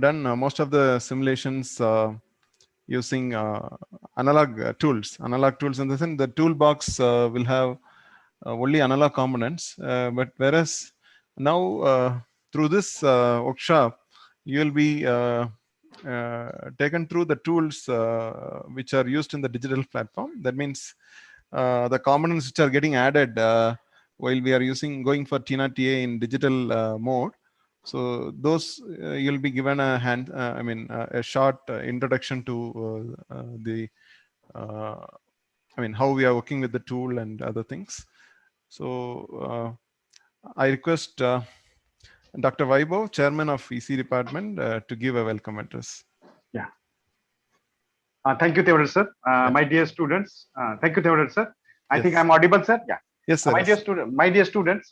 done most of the simulations using analog tools. Analog tools in the sense the toolbox will have only analog components, but whereas now through this workshop, you will be taken through the tools which are used in the digital platform. That means the components which are getting added while we are going for TINA TA in digital mode. So those you'll be given a a short introduction to how we are working with the tool and other things. So I request Dr. Vaibhav, Chairman of EC Department, to give a welcome address. Yeah. Thank you, Theodore, sir. My dear students, thank you, Theodore, sir. I think I'm audible, sir. Yeah. Yes, sir. My dear students,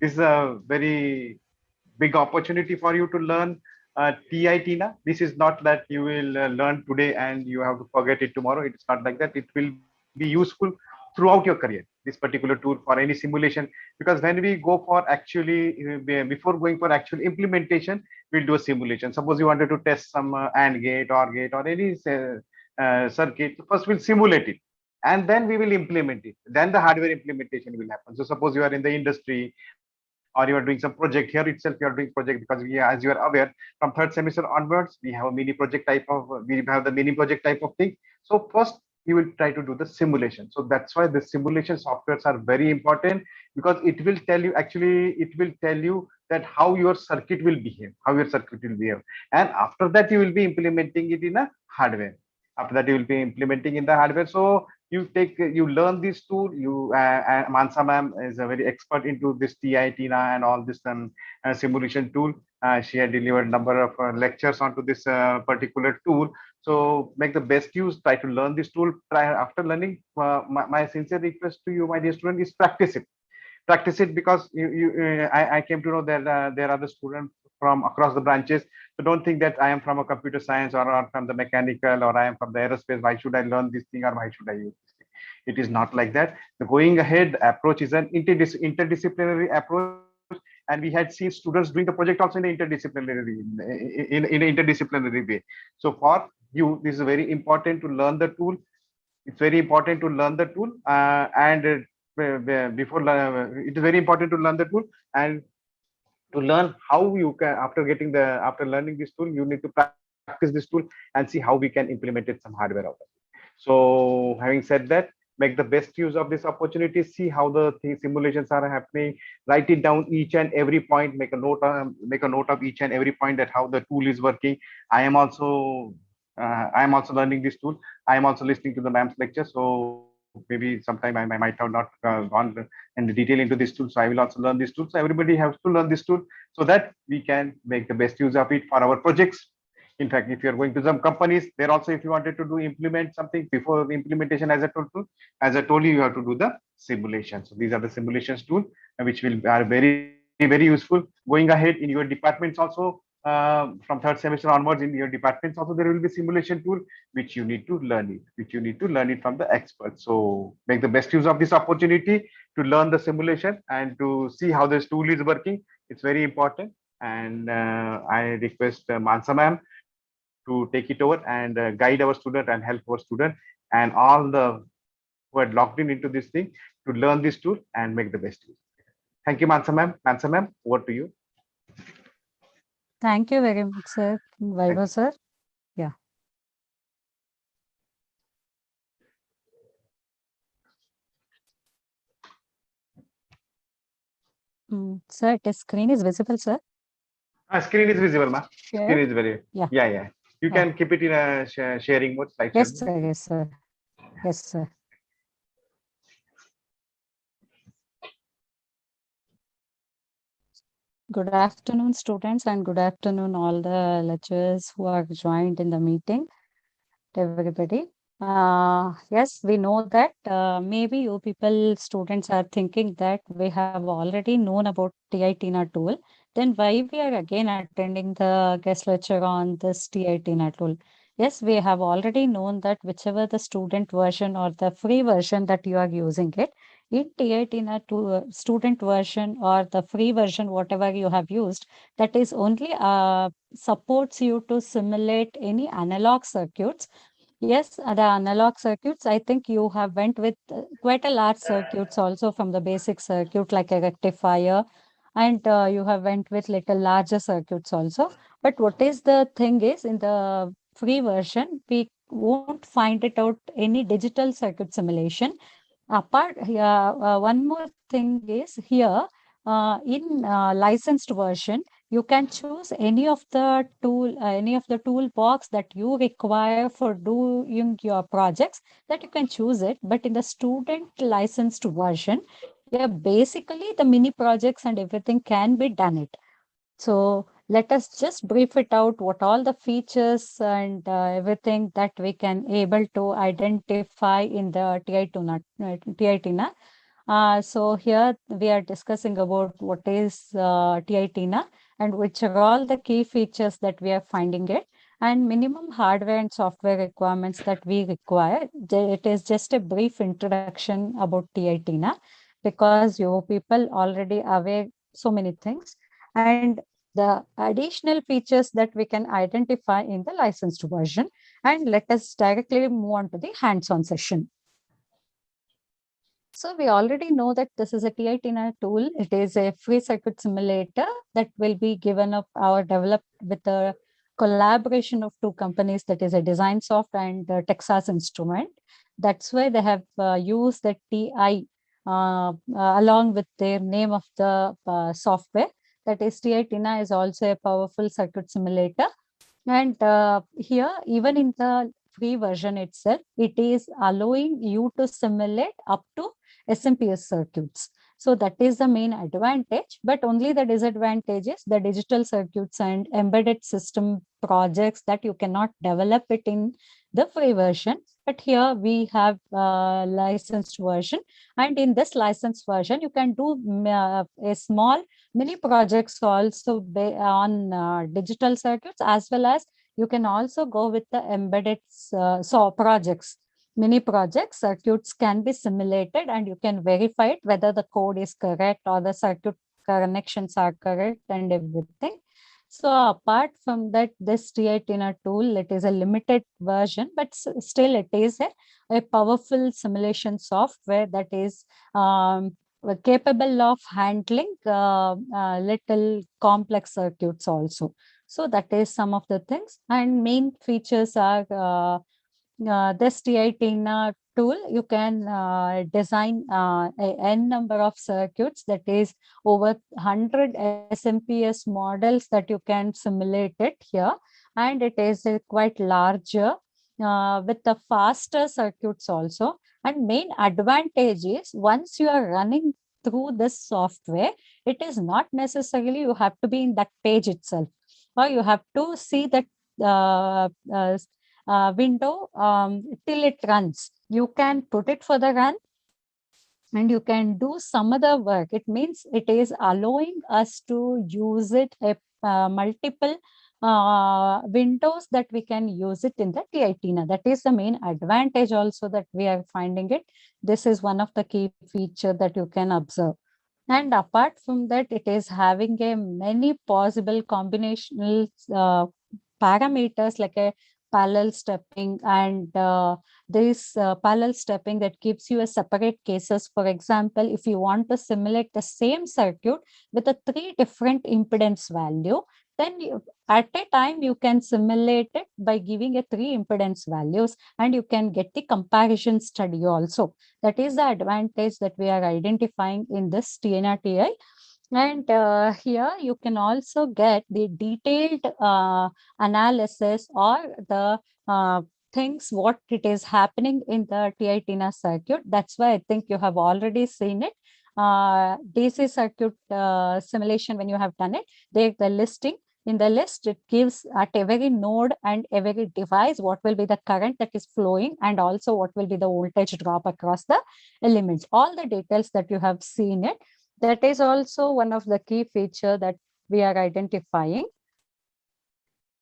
this is a very big opportunity for you to learn TI TINA. This is not that you will learn today and you have to forget it tomorrow. It's not like that. It will be useful throughout your career, this particular tool for any simulation, because when we go for before going for actual implementation, we'll do a simulation. Suppose you wanted to test some AND gate, OR gate, or any circuit. First we'll simulate it, and then we will implement it. Then the hardware implementation will happen. So suppose you are in the industry, or you are doing some project. Here itself you are doing project, because as you are aware, from third semester onwards, we have a mini project type of thing. So first you will try to do the simulation. So that's why the simulation softwares are very important, because it will tell you that how your circuit will behave, and after that you will be implementing it in a hardware. So you learn this tool. Mansa ma'am is a very expert into this TI TINA and all this simulation tool. She had delivered a number of lectures onto this particular tool. So make the best use. Try to learn this tool. After learning, my sincere request to you, my dear student, is practice it, because I came to know that there are the students from across the branches. So don't think that I am from a computer science, or from the mechanical, or I am from the aerospace. Why should I learn this thing, or why should I use this thing? It is not like that. The going ahead approach is an interdisciplinary approach, and we had seen students doing the project also in an interdisciplinary way. So for you, this is very important to learn the tool. It's very important to learn the tool, and it is very important to learn the tool, and to learn how you can, after learning this tool, you need to practice this tool and see how we can implement it some hardware out of it. So having said that, make the best use of this opportunity. See how the simulations are happening. Write it down, each and every point. Make a note of each and every point, that how the tool is working. I am also learning this tool. I am also listening to the ma'am's lecture. So maybe sometime I might have not gone in detail into this tool. So I will also learn this tool. So everybody has to learn this tool, so that we can make the best use of it for our projects. In fact, if you are going to some companies, there also, if you wanted to implement something, before the implementation, as I told you, you have to do the simulation. So these are the simulations tool, which are very, very useful. Going ahead in your departments also, from third semester onwards, in your departments also, there will be simulation tool, which you need to learn it from the experts. So make the best use of this opportunity to learn the simulation and to see how this tool is working. It's very important. And I request Mansa ma'am to take it over and guide our student and help our student and all the who are logged into this thing to learn this tool and make the best use. Thank you, Mansa ma'am. Mansa ma'am, over to you. Thank you very much, sir. Vaibhav, sir. Yeah. Sir, the screen is visible, sir. Screen is visible, ma. Share? Screen is very. Yeah. You can keep it in a sharing mode. Yes, sir. Yes, sir. Yes, sir. Good afternoon, students, and good afternoon, all the lecturers who are joined in the meeting. Everybody. Yes, we know that maybe you people, students, are thinking that we have already known about TI TINA tool. Then why we are again attending the guest lecture on this TI TINA tool? Yes, we have already known that whichever the student version or the free version that you are using it, in T18 student version or the free version, whatever you have used, that is only supports you to simulate any analog circuits. Yes, the analog circuits, I think you have went with quite a large circuits also from the basic circuit like a rectifier, and you have went with little larger circuits also. But what is the thing is, in the free version, we won't find it out any digital circuit simulation. Apart, one more thing is here, in licensed version, you can choose any of the toolbox that you require for doing your projects, that you can choose it. But in the student licensed version, yeah, basically the mini projects and everything can be done it. So let us just brief it out, what all the features and everything that we can able to identify in the TI-TINA. So here we are discussing about what is TI-TINA and which are all the key features that we are finding it, and minimum hardware and software requirements that we require. It is just a brief introduction about TI-TINA, because you people already aware so many things, and the additional features that we can identify in the licensed version. And let us directly move on to the hands-on session. So we already know that this is a TI-TINA tool. It is a free circuit simulator that will be given up or developed with a collaboration of two companies, that is a Designsoft and Texas Instrument. That's why they have used the TI along with their name of the software. That is, TI-TINA is also a powerful circuit simulator. And here, even in the free version itself, it is allowing you to simulate up to SMPS circuits. So that is the main advantage, but only the disadvantage is the digital circuits and embedded system projects that you cannot develop it in the free version. But here we have licensed version, and in this licensed version, you can do a small mini projects also on digital circuits, as well as you can also go with the embedded projects. Mini projects, circuits can be simulated, and you can verify it whether the code is correct or the circuit connections are correct and everything. So apart from that, this TI-TINA tool, it is a limited version, but still it is a powerful simulation software that is capable of handling little complex circuits also. So that is some of the things, and main features are this TI-TINA tool. You can design a n number of circuits, that is over 100 SMPS models that you can simulate it here, and it is quite larger with the faster circuits also. And main advantage is, once you are running through this software, it is not necessarily you have to be in that page itself, or you have to see that uh, uh, window till it runs. You can put it for the run, and you can do some other work. It means it is allowing us to use it multiple windows that we can use it in the TI-TINA. That is the main advantage also that we are finding it. This is one of the key feature that you can observe. And apart from that, it is having a many possible combinational parameters, like a parallel stepping, and this parallel stepping that gives you a separate cases. For example, if you want to simulate the same circuit with a 3 different impedance value, then at a time you can simulate it by giving a 3 impedance values, and you can get the comparison study also. That is the advantage that we are identifying in this TINA TI. And here you can also get the detailed analysis or the things what it is happening in the TI-TINA circuit. That's why I think you have already seen it. DC circuit simulation, when you have done it, the listing. In the list, it gives at every node and every device what will be the current that is flowing, and also what will be the voltage drop across the elements. All the details that you have seen it. That is also one of the key feature that we are identifying.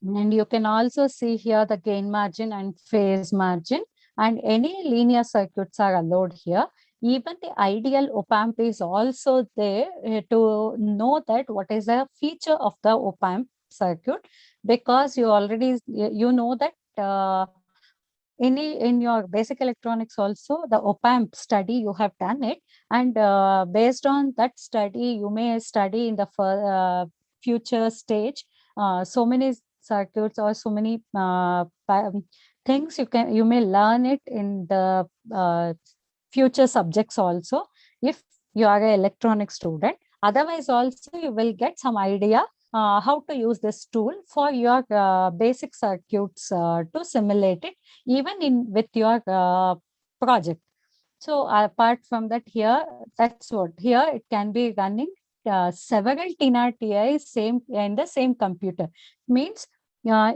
And you can also see here the gain margin and phase margin, and any linear circuits are allowed here. Even the ideal op-amp is also there to know that what is the feature of the op-amp circuit, because you already, you know that in your basic electronics also, the op-amp study, you have done it. And based on that study, you may study in the future stage so many circuits or so many things you may learn it in the future subjects also, if you are an electronic student. Otherwise also you will get some idea how to use this tool for your basic circuits to simulate it even in with your project. So apart from that, here, that's what, here it can be running several TINA TI same in the same computer. Means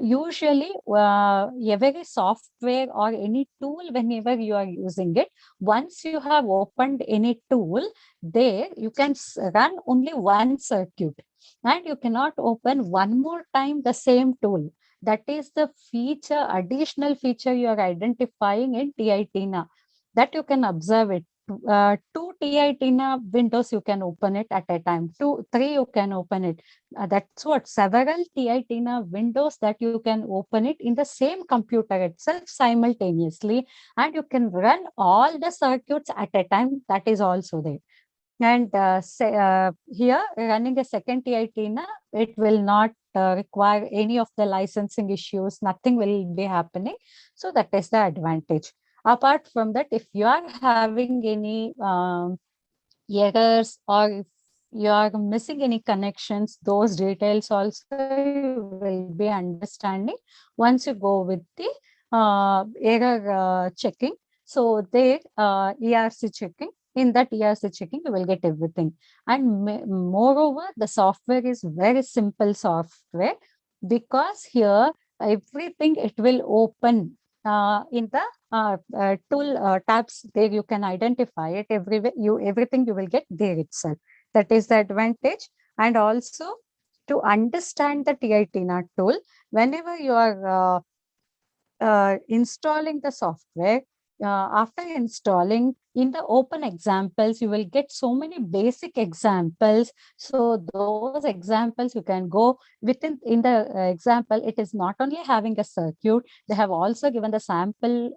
usually every software or any tool, whenever you are using it, once you have opened any tool, there you can run only one circuit, and you cannot open one more time the same tool. That is the feature, additional feature you are identifying in TI TINA, that you can observe it. Two TI TINA windows you can open it at a time. Two, three you can open it. That's what, several TI TINA windows that you can open it in the same computer itself simultaneously, and you can run all the circuits at a time. That is also there. And here, running a second TI TINA, it will not require any of the licensing issues. Nothing will be happening. So that is the advantage. Apart from that, if you are having any errors, or if you are missing any connections, those details also you will be understanding once you go with the error checking. So there, ERC checking, in that ERC checking, you will get everything. And moreover, the software is very simple software, because here everything it will open in the tool tabs. There you can identify it everywhere. Everything you will get there itself. That is the advantage. And also, to understand the TI TINA tool, whenever you are installing the software, after installing, in the open examples, you will get so many basic examples. So those examples you can go within. In the example, it is not only having a circuit, they have also given the sample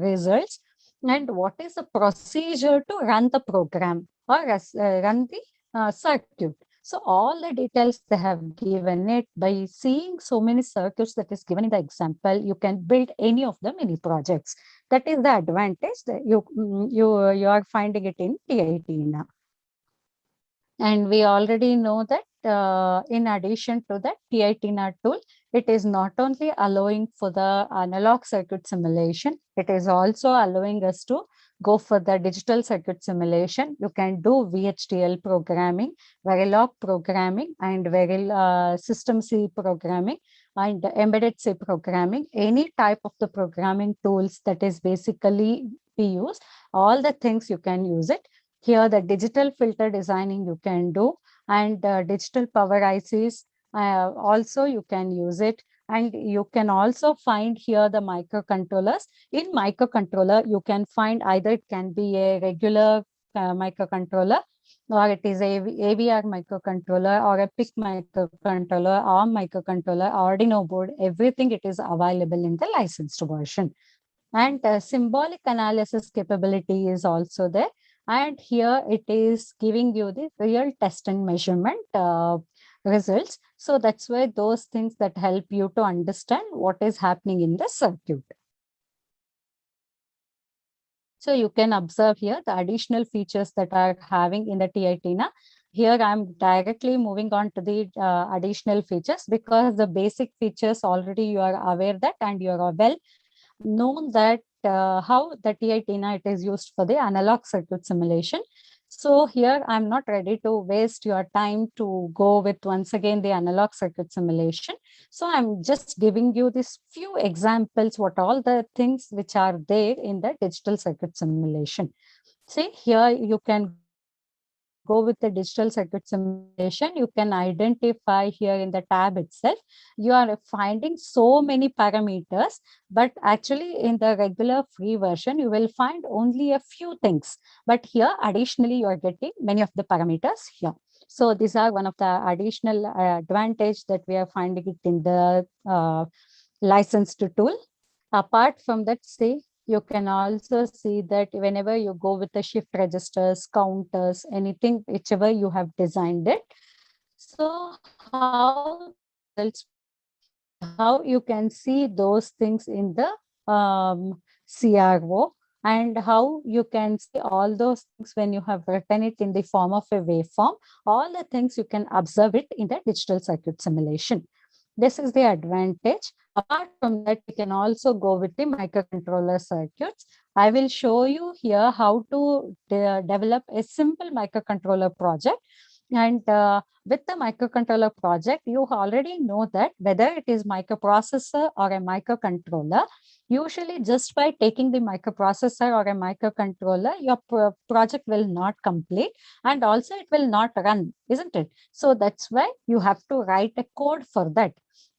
results, and what is the procedure to run the program, or run the circuit. So all the details they have given it. By seeing so many circuits that is given in the example, you can build any of the mini projects. That is the advantage that you are finding it in TI TINA. And we already know that in addition to that TI TINA tool, it is not only allowing for the analog circuit simulation, it is also allowing us to go for the digital circuit simulation. You can do VHDL programming, Verilog programming, and System C programming, and embedded C programming. Any type of the programming tools that is basically be used, all the things you can use it. Here, the digital filter designing you can do, and digital power ICs also you can use it. And you can also find here the microcontrollers. In microcontroller, you can find either it can be a regular microcontroller, or it is a AVR microcontroller, or a PIC microcontroller, ARM microcontroller, Arduino board. Everything it is available in the licensed version. And symbolic analysis capability is also there. And here it is giving you the real test and measurement results. So that's why those things that help you to understand what is happening in the circuit. So you can observe here the additional features that are having in the TI TINA. Here I'm directly moving on to the additional features, because the basic features already you are aware that, and you are well known that how the TI TINA it is used for the analog circuit simulation. So here I'm not ready to waste your time to go with once again the analog circuit simulation. So I'm just giving you these few examples, what all the things which are there in the digital circuit simulation. See, here you can go with the go with the digital circuit simulation, you can identify here in the tab itself, you are finding so many parameters, but actually in the regular free version, you will find only a few things. But here, additionally, you are getting many of the parameters here. So these are one of the additional advantage that we are finding it in the licensed tool. Apart from that, say, you can also see that whenever you go with the shift registers, counters, anything, whichever you have designed it. So how the results will be, how you can see those things in the CRO, and how you can see all those things when you have written it in the form of a waveform. All the things you can observe it in the digital circuit simulation. This is the advantage. Apart from that, we can also go with the microcontroller circuits. I will show you here how to develop a simple microcontroller project. And with the microcontroller project, you already know that whether it is microprocessor or a microcontroller, usually just by taking the microprocessor or a microcontroller, your project will not complete, and also it will not run, isn't it? So that's why you have to write a code for that.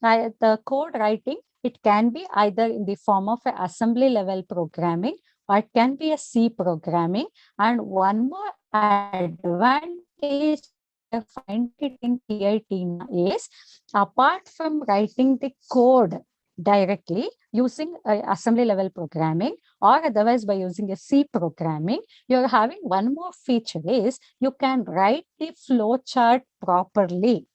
The code writing, it can be either in the form of a assembly level programming, or it can be a C programming. And one more advantage that we are finding it in TI TINA is, apart from writing the code directly using assembly level programming, or otherwise by using a C programming, you're having one more feature is you can write the flow chart properly.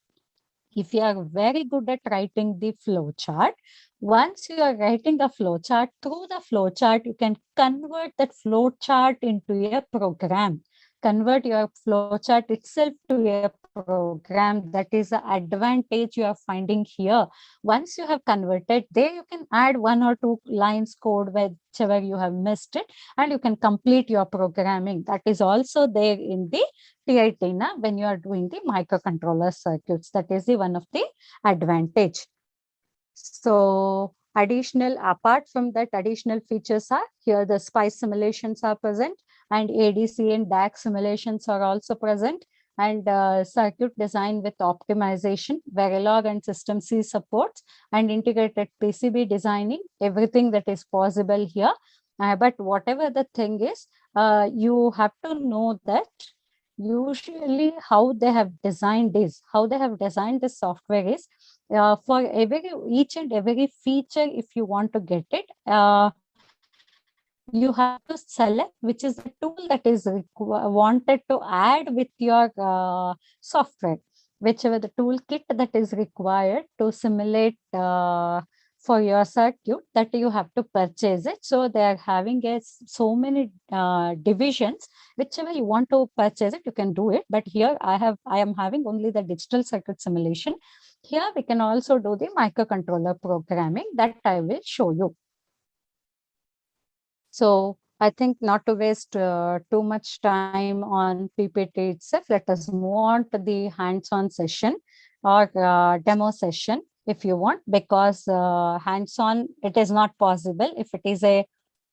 If you are very good at writing the flow chart, once you are writing the flow chart, through the flow chart, you can convert that flow chart into a program. Convert your flow chart itself to a program. That is the advantage you are finding here. Once you have converted, there you can add one or two lines code whichever you have missed it, and you can complete your programming. That is also there in the TI TINA when you are doing the microcontroller circuits. That is the one of the advantage. So additional, apart from that, additional features are here, the SPICE simulations are present, and ADC and DAC simulations are also present, and circuit design with optimization, Verilog and System C supports, and integrated PCB designing, everything that is possible here. But whatever the thing is, you have to know that usually how they have designed this, how they have designed the software is, for each and every feature, if you want to get it, you have to select which is the tool that is wanted to add with your software, whichever the toolkit that is required to simulate for your circuit, that you have to purchase it. So they are having so many divisions. Whichever you want to purchase it, you can do it. But here I am having only the digital circuit simulation. Here we can also do the microcontroller programming that I will show you. So I think not to waste too much time on PPT itself, let us move on to the hands-on session or demo session if you want, because hands-on, it is not possible. If it is a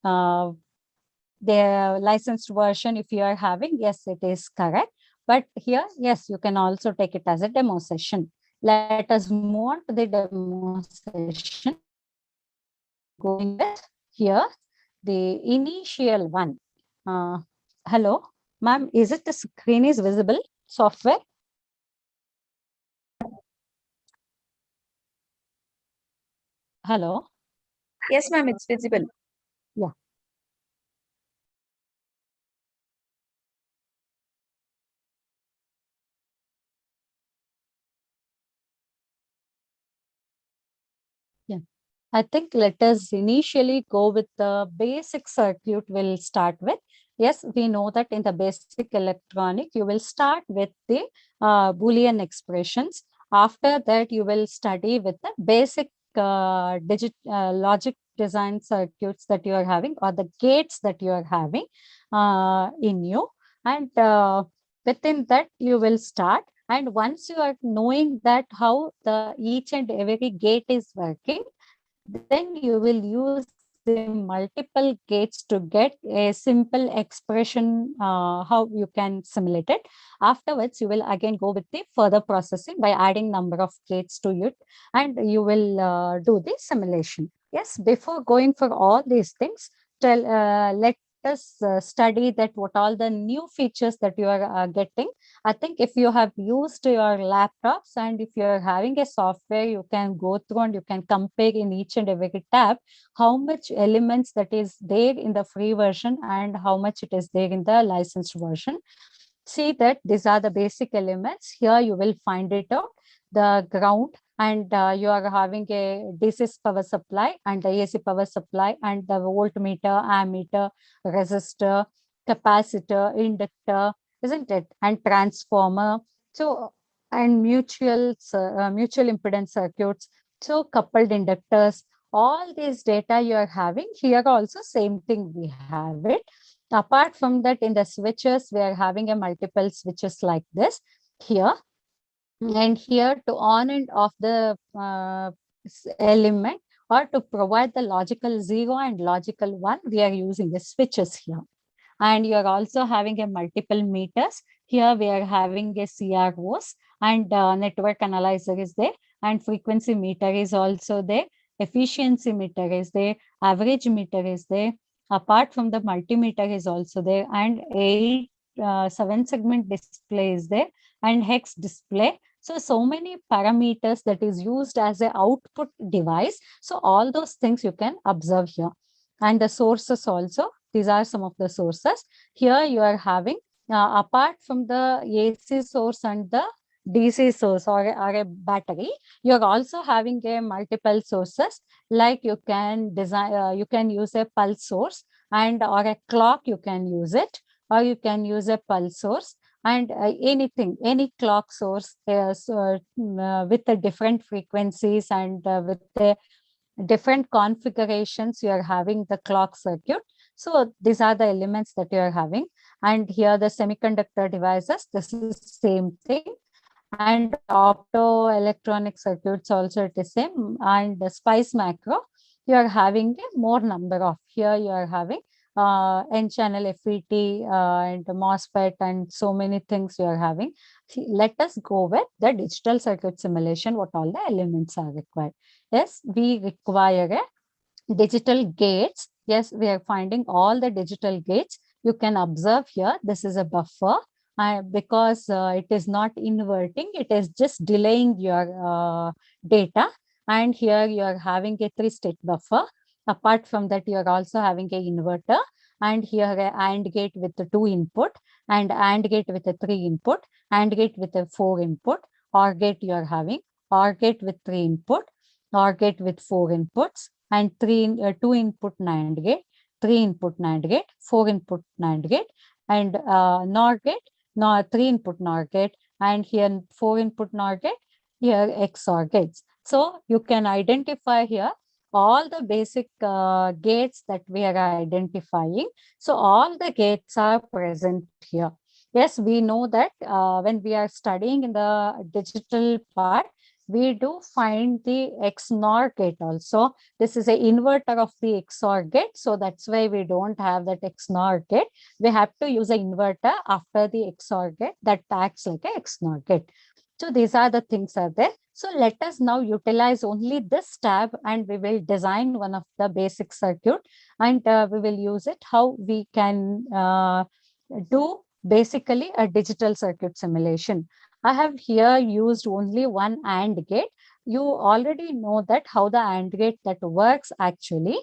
the licensed version, if you are having, yes, it is correct. But here, yes, you can also take it as a demo session. Let us move on to the demo session. Going with here, the initial one. Hello, ma'am, is it the screen is visible software? Hello. Yes, ma'am, it's visible. Yeah. Yeah. I think let us initially go with the basic circuit we'll start with. Yes, we know that in the basic electronic, you will start with the Boolean expressions. After that, you will study with the basic logic design circuits that you are having, or the gates that you are having in you. And within that, you will start. And once you are knowing that how the each and every gate is working, then you will use the the multiple gates to get a simple expression, how you can simulate it. Afterwards, you will again go with the further processing by adding number of gates to it, and you will do the simulation. Yes, before going for all these things, let us study that what all the new features that you are getting. I think if you have used your laptops and if you're having a software, you can go through and you can compare in each and every tab how much elements that is there in the free version and how much it is there in the licensed version. See that these are the basic elements. Here you will find it out, the ground, and you are having a DC power supply and the AC power supply and the voltmeter, ammeter, resistor, capacitor, inductor, isn't it? And transformer. So, and mutual impedance circuits. So, coupled inductors. All these data you are having here also same thing we have it. Apart from that, in the switches, we are having a multiple switches like this here. And here to on and off the element or to provide the logical 0 and logical 1, we are using the switches here. And you are also having a multiple meters. Here we are having a CROs and network analyzer is there, and frequency meter is also there, efficiency meter is there, average meter is there. Apart from the multimeter is also there, and 7 segment display is there, and hex display. So many parameters that is used as a output device. So all those things you can observe here. And the sources also, these are some of the sources. Here you are having, apart from the AC source and the DC source or a battery, you are also having a multiple sources. Like you can design, you can use a pulse source and or a clock you can use it, or you can use a pulse source and anything, any clock source with the different frequencies and with the different configurations, you are having the clock circuit. So these are the elements that you are having. And here the semiconductor devices, this is same thing. And optoelectronic circuits also it is same. And the spice macro, you are having a more number of, here you are having N-channel FET and MOSFET and so many things you are having. Let us go with the digital circuit simulation, what all the elements are required. Yes, we require a digital gates. Yes, we are finding all the digital gates. You can observe here, this is a buffer because it is not inverting, it is just delaying your data. And here you are having a 3-state buffer. Apart from that, you are also having a inverter, and here a AND gate with the 2 input, and AND gate with a 3 input, AND gate with a 4 input, OR gate you are having, OR gate with 3 input, OR gate with 4 inputs, and 2 input NAND gate, 3 input NAND gate, 4 input NAND gate, and NOR gate, 3 input NOR gate, and here 4 input NOR gate, here XOR gates. So you can identify here all the basic gates that we are identifying. So all the gates are present here. Yes, we know that when we are studying in the digital part, we do find the XNOR gate also. This is an inverter of the XOR gate. So that's why we don't have that XNOR gate. We have to use an inverter after the XOR gate that acts like a XNOR gate. So these are the things are there. So let us now utilize only this tab and we will design one of the basic circuit and we will use it how we can do basically a digital circuit simulation. I have here used only one AND gate. You already know that how the AND gate that works actually.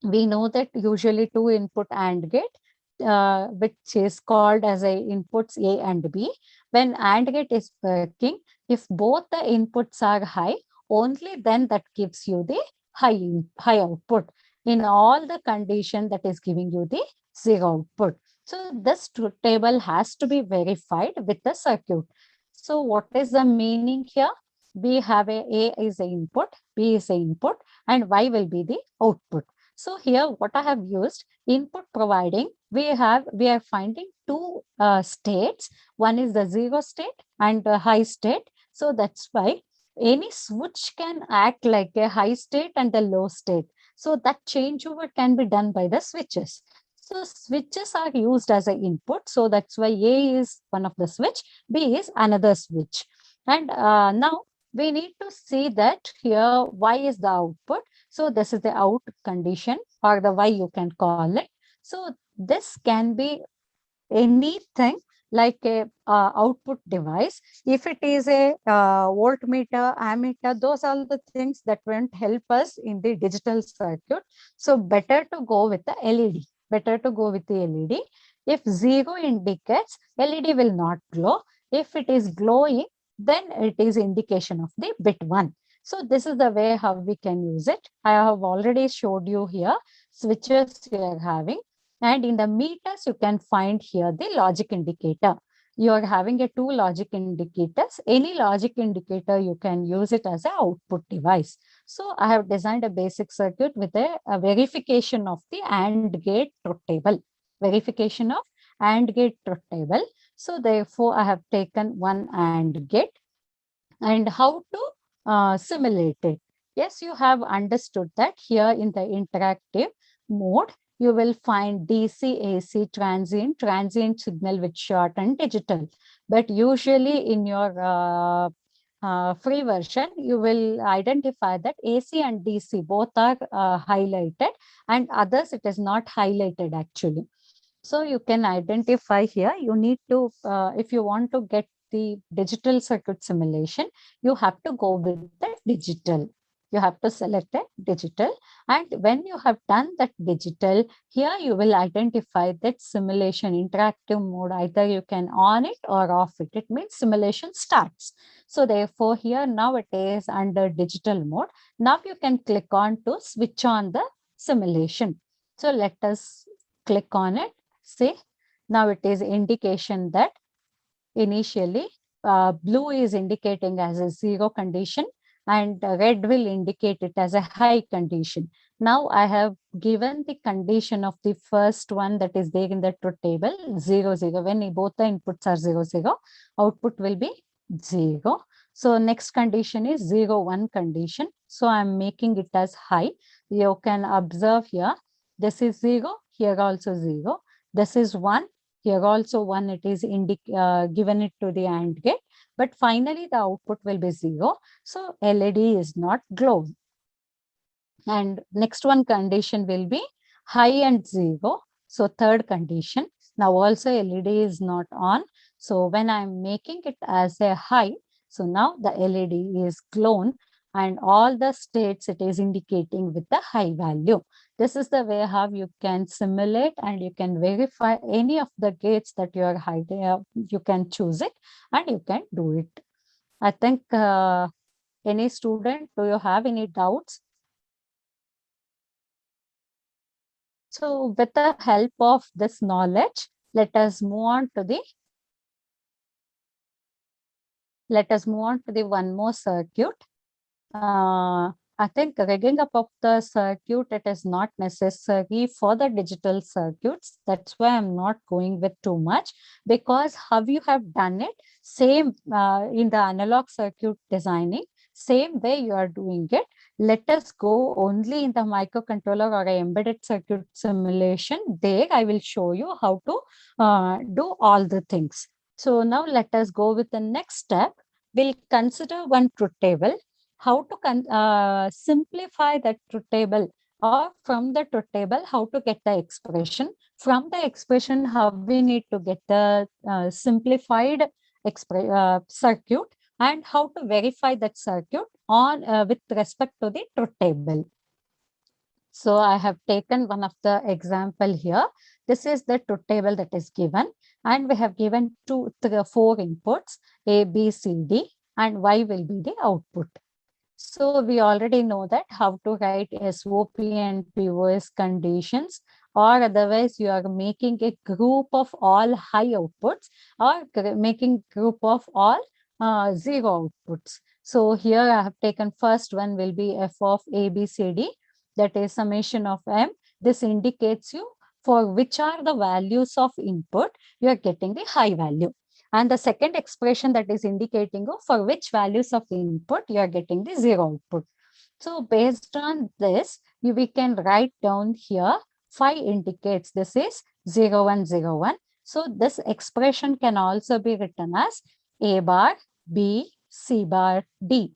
We know that usually 2 input AND gate, which is called as a inputs A and B. When AND gate is working, if both the inputs are high, only then that gives you the high output. In all the condition that is giving you the 0 output. So this table has to be verified with the circuit. So what is the meaning here? We have A is the input, B is the input, and Y will be the output. So here what I have used, input providing, we are finding 2 states. One is the 0 state and the high state. So that's why any switch can act like a high state and a low state. So that changeover can be done by the switches. So switches are used as an input. So that's why A is one of the switch, B is another switch. And now we need to see that here Y is the output. So this is the out condition, or the Y you can call it. So this can be anything like a output device. If it is a voltmeter, ammeter, those are the things that won't help us in the digital circuit. So better to go with the LED. Better to go with the LED. If 0 indicates, LED will not glow. If it is glowing, then it is indication of the bit 1. So this is the way how we can use it. I have already showed you here switches you are having. And in the meters, you can find here the logic indicator. You are having a 2 logic indicators. Any logic indicator, you can use it as an output device. So I have designed a basic circuit with a verification of the AND gate truth table. Verification of AND gate truth table. So therefore, I have taken one AND gate. And how to simulate it? Yes, you have understood that here in the interactive mode, you will find DC, AC, transient signal with short and digital. But usually in your free version, you will identify that AC and DC both are highlighted, and others it is not highlighted actually. So you can identify here, you need to, if you want to get the digital circuit simulation, you have to go with the digital. You have to select a digital. And when you have done that digital, here you will identify that simulation interactive mode. Either you can on it or off it. It means simulation starts. So therefore here now it is under digital mode. Now you can click on to switch on the simulation. So let us click on it. See, now it is indication that initially blue is indicating as a 0 condition and red will indicate it as a high condition. Now I have given the condition of the first one that is there in the truth table, 0, 0. When both the inputs are 0, 0, output will be 0. So next condition is 0, 1 condition. So I'm making it as high. You can observe here, this is 0, here also 0. This is 1, here also 1, it is given it to the AND gate, but finally the output will be 0. So LED is not glowing. And next one condition will be high and 0. So third condition. Now also LED is not on. So when I'm making it as a high, so now the LED is glowing, and all the states it is indicating with the high value. This is the way how you can simulate and you can verify any of the gates that you are hiding. You can choose it and you can do it. I think any student, do you have any doubts? So with the help of this knowledge, let us move on to the one more circuit. I think rigging up of the circuit, it is not necessary for the digital circuits. That's why I'm not going with too much, because how you have done it, same in the analog circuit designing, same way you are doing it. Let us go only in the microcontroller or embedded circuit simulation. There I will show you how to do all the things. So now let us go with the next step. We'll consider one truth table. How to simplify that truth table, or from the truth table, how to get the expression. From the expression, how we need to get the simplified circuit, and how to verify that circuit on with respect to the truth table. So I have taken one of the example here. This is the truth table that is given, and we have given 2, 3, 4 inputs, A, B, C, D, and Y will be the output. So we already know that how to write SOP and POS conditions, or otherwise you are making a group of all high outputs, or making group of all 0 outputs. So here I have taken first one will be F of A, B, C, D, that is summation of M. This indicates you for which are the values of input you are getting the high value. And the second expression that is indicating for which values of input you are getting the 0 output. So based on this, we can write down here 5 indicates this is 0, 1, 0, 1. So this expression can also be written as A bar, B, C bar, D.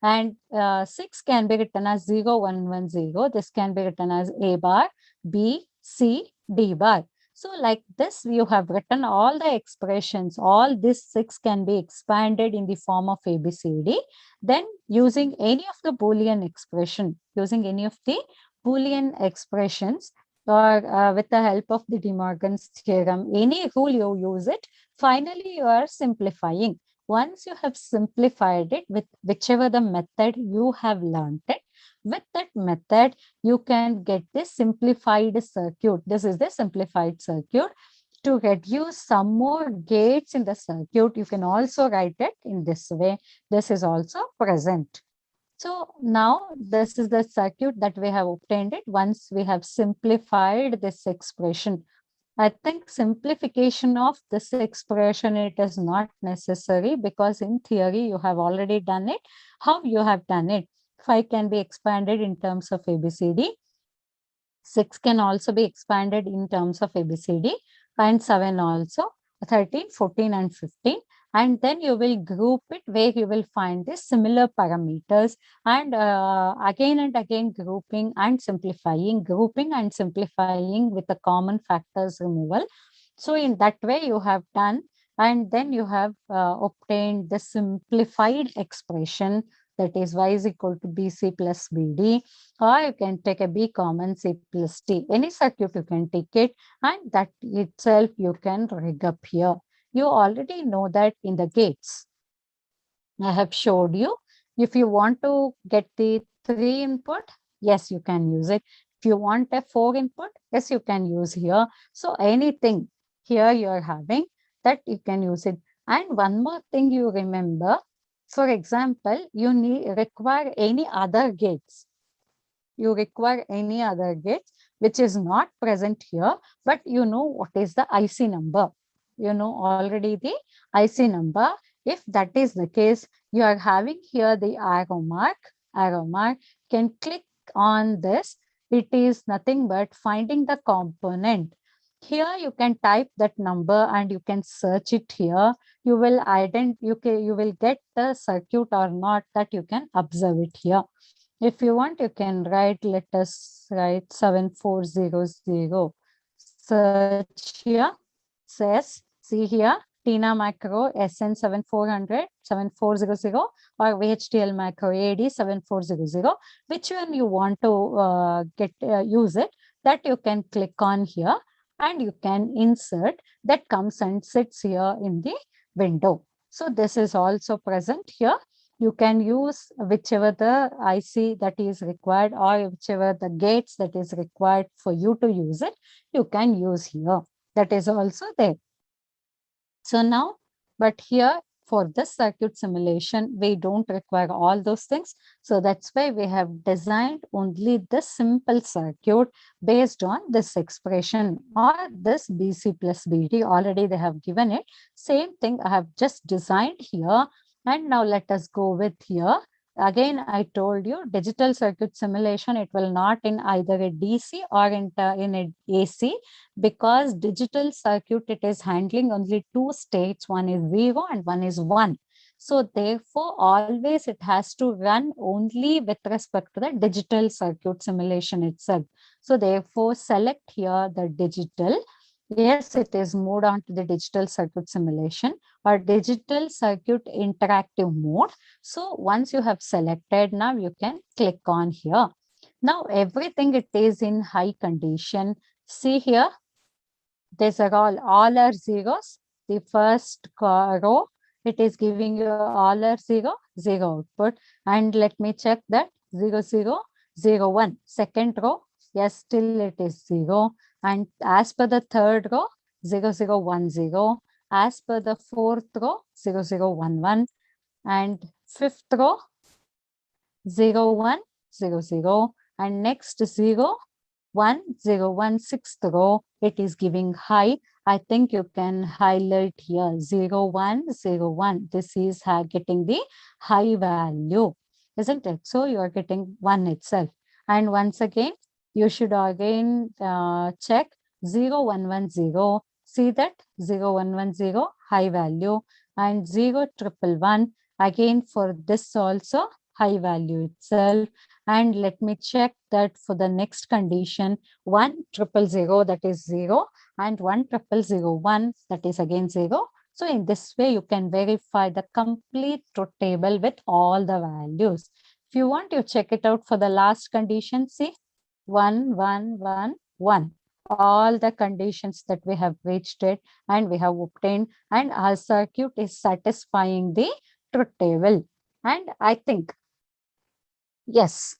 And 6 can be written as 0, 1, 1, 0. This can be written as A bar, B, C, D bar. So like this, you have written all the expressions. All these 6 can be expanded in the form of ABCD. Then using any of the Boolean expressions, or with the help of the De Morgan's theorem, any rule you use it, finally you are simplifying. Once you have simplified it with whichever the method you have learned it, with that method, you can get this simplified circuit. This is the simplified circuit. To reduce some more gates in the circuit, you can also write it in this way. This is also present. So now this is the circuit that we have obtained it once we have simplified this expression. I think simplification of this expression, it is not necessary because in theory you have already done it. How you have done it? 5 can be expanded in terms of ABCD. 6 can also be expanded in terms of ABCD, and 7 also, 13, 14 and 15. And then you will group it where you will find the similar parameters, and again and again grouping and simplifying with the common factors removal. So in that way you have done, and then you have obtained the simplified expression, that is y is equal to bc plus bd, or you can take a b common c plus d. Any circuit you can take it, and that itself you can rig up here. You already know that in the gates. I have showed you. If you want to get the 3 input, yes, you can use it. If you want a 4 input, yes, you can use here. So anything here you are having, that you can use it. And one more thing you remember, for example, you require any other gates. You require any other gates which is not present here, but you know what is the IC number. You know already the IC number. If that is the case, you are having here the arrow mark, can click on this. It is nothing but finding the component. Here you can type that number and you can search it here. You will you will get the circuit or not, that you can observe it here. If you want, you can write, let us write 7400. Search here, says, see here, Tina macro SN7400, 7400, or VHDL macro AD 7400. Which one you want to use it, that you can click on here and you can insert. That comes and sits here in the window. So this is also present here. You can use whichever the IC that is required, or whichever the gates that is required for you to use it, you can use here. That is also there. So now, but here for this circuit simulation, we don't require all those things. So that's why we have designed only this simple circuit based on this expression, or this BC plus BD. Already they have given it. Same thing I have just designed here. And now let us go with here. Again, I told you digital circuit simulation, it will not in either a DC or in a AC, because digital circuit, it is handling only 2 states. One is 0 and one is 1. So therefore, always it has to run only with respect to the digital circuit simulation itself. So therefore, select here the digital. Yes, it is moved on to the digital circuit simulation or digital circuit interactive mode. So once you have selected, now you can click on here. Now everything it is in high condition. See here, these are all are zeros. The first row, it is giving you all are 0, 0 output. And let me check that 0, 0, 0, 1. Second row, yes, still it is 0. And as per the third row, 0, 0, 1, 0. As per the fourth row, 0, 0, 1, 1. And fifth row, 0, 1, 0, 0. And next 0, 1, 0, 1, sixth row, it is giving high. I think you can highlight here 0, 1, 0, 1. This is getting the high value, isn't it? So you are getting 1 itself. And once again, you should again check 0, 1, 1, 0. See that 0, 1, 1, 0 high value, and 0, 1, 1 again for this also high value itself. And let me check that for the next condition 1, 0, 0, that is 0, and 1, 0, 0, 1, that is again 0. So in this way, you can verify the complete truth table with all the values. If you want, you check it out for the last condition. See, 1, 1, 1, 1. All the conditions that we have reached it and we have obtained, and our circuit is satisfying the truth table. And I think, yes,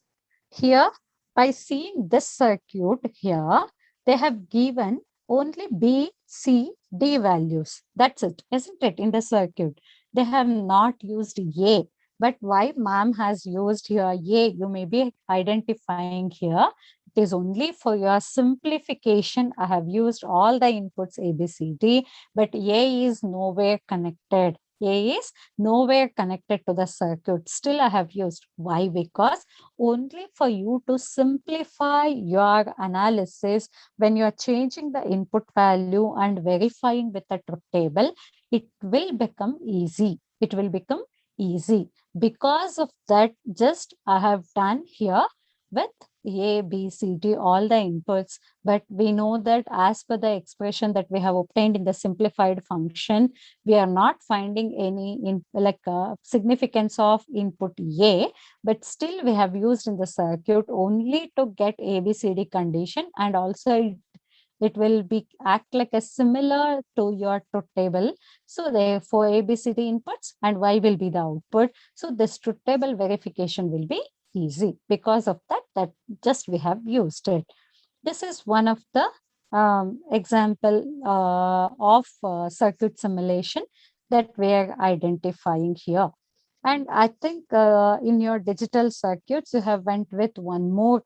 here, by seeing this circuit here, they have given only B, C, D values. That's it, isn't it, in the circuit? They have not used A. But why ma'am has used here A? You may be identifying here. It is only for your simplification. I have used all the inputs A, B, C, D, but A is nowhere connected. A is nowhere connected to the circuit. Still, I have used. Why? Because only for you to simplify your analysis when you are changing the input value and verifying with the truth table, it will become easy. It will become easy. Because of that, just I have done here with A, B, C, D, all the inputs. But we know that as per the expression that we have obtained in the simplified function, we are not finding any significance of input A, but still we have used in the circuit only to get ABCD condition, and also it will be act like a similar to your truth table. So therefore ABCD inputs and Y will be the output. So this truth table verification will be easy. Because of that just we have used it. This is one of the example of circuit simulation that we are identifying here. And I think in your digital circuits, you have went with one more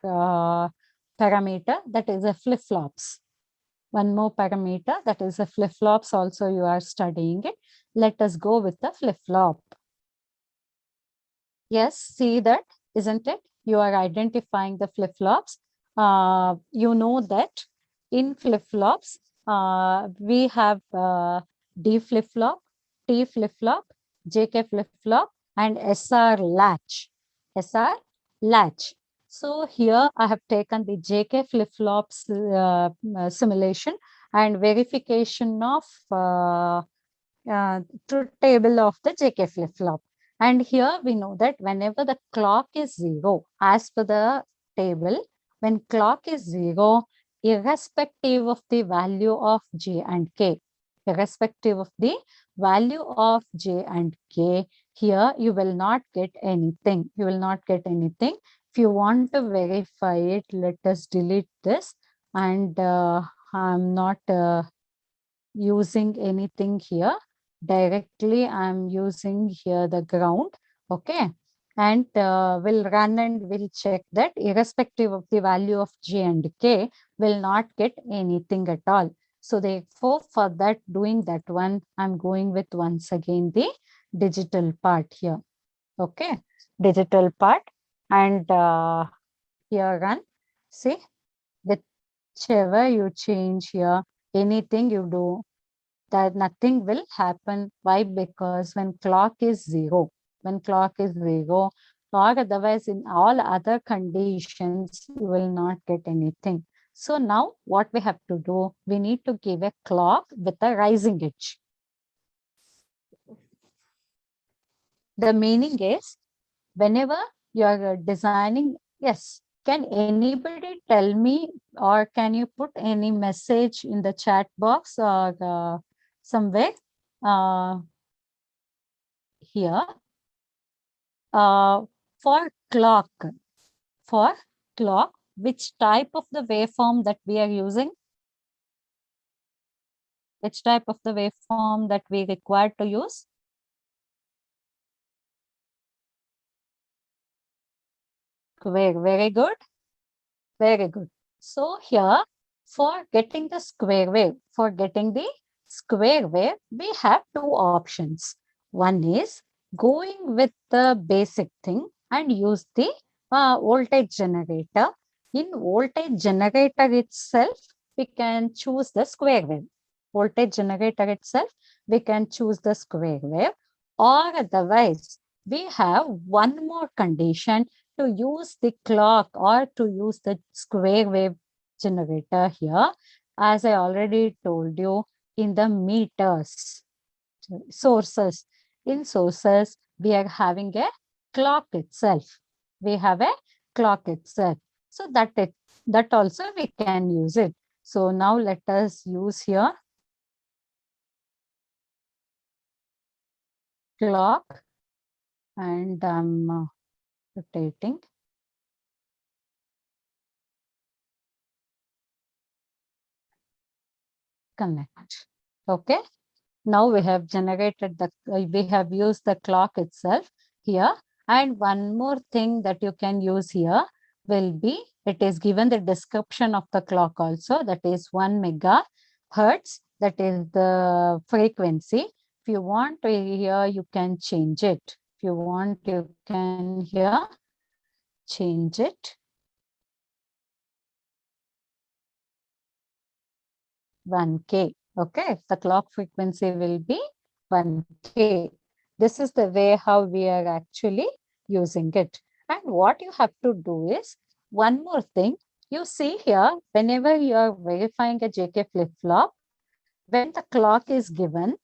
parameter, that is a flip-flops. One more parameter, that is a flip-flops, also you are studying it. Let us go with the flip-flop. Yes, see that, isn't it? You are identifying the flip-flops. You know that in flip-flops, we have D flip-flop, T flip-flop, JK flip-flop, and SR latch. SR latch. So here I have taken the JK flip-flops simulation and verification of truth table of the JK flip-flop. And here we know that whenever the clock is 0, as per the table, when clock is 0, irrespective of the value of J and K, irrespective of the value of J and K, here you will not get anything. You will not get anything. If you want to verify it, let us delete this. And I'm not using anything here. Directly I'm using here the ground. Okay. And we'll run and we'll check that irrespective of the value of J and K, will not get anything at all. So therefore, for that, doing that one, I'm going with once again the digital part here. Okay. Digital part. And here run. See, whichever you change here, anything you do, that nothing will happen. Why? Because when clock is 0, or otherwise in all other conditions, you will not get anything. So now what we have to do, we need to give a clock with a rising edge. The meaning is, whenever you are designing, yes, can anybody tell me, or can you put any message in the chat box or somewhere here for clock, which type of the waveform that we are using? Which type of the waveform that we require to use? Very good. Very good. So here, For getting the square wave, we have two options. One is going with the basic thing and use the voltage generator. In voltage generator itself, we can choose the square wave. Voltage generator itself, we can choose the square wave, or otherwise we have one more condition to use the clock or to use the square wave generator here. As I already told you, in the meters sources, in sources we are having a clock itself. We have a clock itself. So that also we can use it. So now let us use here clock, and rotating. Connect. Okay. Now we have generated we have used the clock itself here. And one more thing that you can use here will be, it is given the description of the clock also, that is 1 megahertz, that is the frequency. If you want to here, you can change it. If you want, you can here change it. 1K. Okay, the clock frequency will be 1K. This is the way how we are actually using it. And what you have to do is, one more thing, you see here, whenever you are verifying a JK flip-flop, when the clock is given,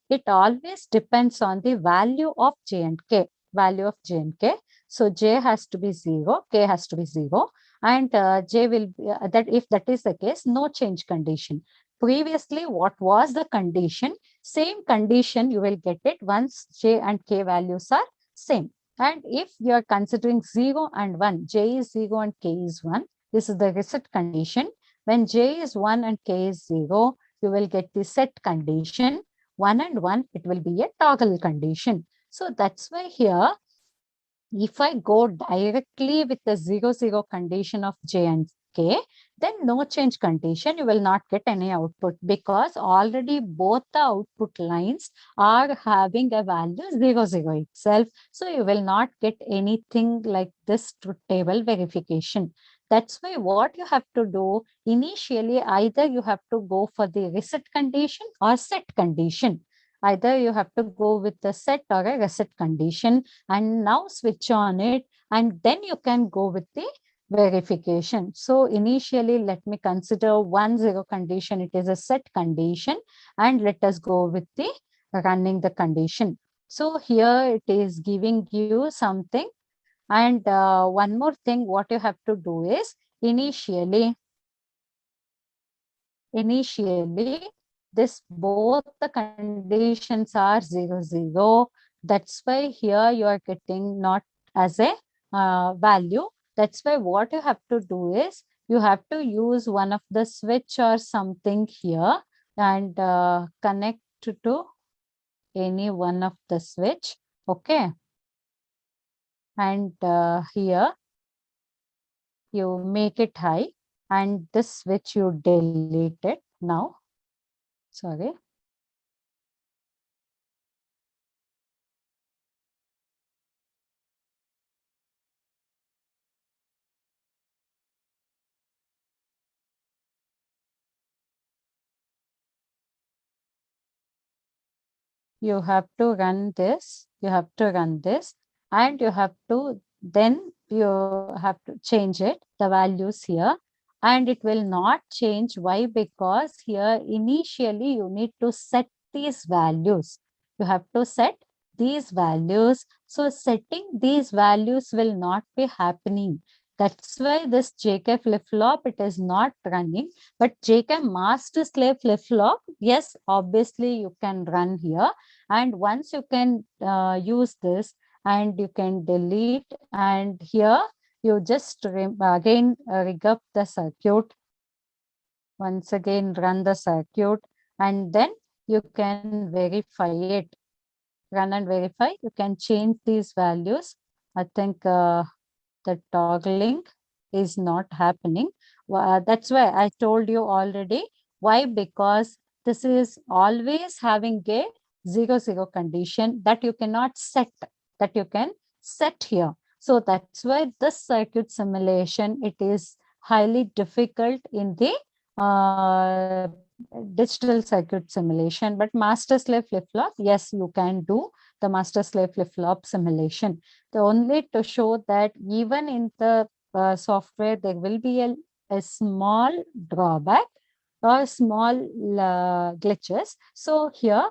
it always depends on the value of J and K, value of J and K. So J has to be 0, K has to be 0, and J will be, that if that is the case, no change condition. Previously, what was the condition? Same condition you will get it once J and K values are same. And if you are considering 0 and 1, J is 0 and K is 1, this is the reset condition. When J is 1 and K is 0, you will get the set condition. 1 and 1, it will be a toggle condition. So that's why here, if I go directly with the 0, 0 condition of J and K, then no change condition, you will not get any output, because already both the output lines are having a value 0, 0 itself. So you will not get anything like this truth table verification. That's why what you have to do initially, either you have to go for the reset condition or set condition. Either you have to go with the set or a reset condition, and now switch on it, and then you can go with the verification. So initially, let me consider 1, 0 condition. It is a set condition, and let us go with the running the condition. So here it is giving you something. And one more thing, what you have to do is initially this both the conditions are 0, 0. That's why here you are getting not as a value. That's why what you have to do is, you have to use one of the switch or something here, and connect to any one of the switch. Okay. And here you make it high, and this switch you delete it now. Sorry. You have to run this, and you have to, then you have to change it, the values here, and it will not change. Why? Because here initially you need to set these values. You have to set these values. So setting these values will not be happening. That's why this JK flip-flop, it is not running. But JK master slave flip-flop, yes, obviously you can run here. And once you can use this, and you can delete, and here you just again rig up the circuit. Once again run the circuit, and then you can verify it. Run and verify. You can change these values. I think the toggling. is not happening. That's why I told you already. Why? Because this is always having a 0, 0 condition that you cannot set, that you can set here. So that's why this circuit simulation, it is highly difficult in the digital circuit simulation. But master slave flip-flop, yes, you can do the master slave flip-flop simulation. The only to show that even in the software, there will be a small drawback or small glitches. So here,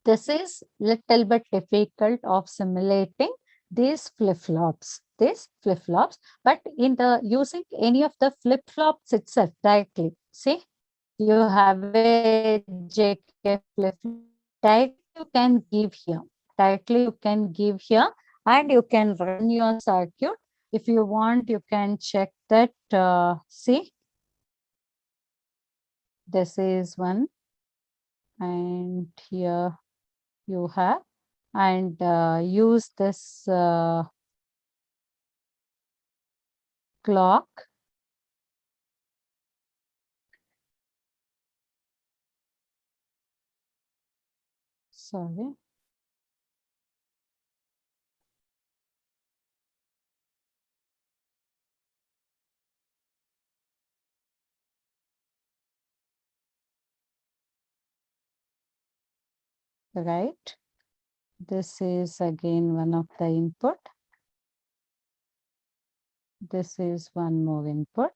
this is little bit difficult of simulating these flip-flops, but in the using any of the flip-flops itself directly, see, you have a JK flip-flop, directly you can give here, and you can run your circuit. If you want, you can check that, see, this is one, and here you have, and use this clock. Sorry. Right. This is again one of the input. This is one more input.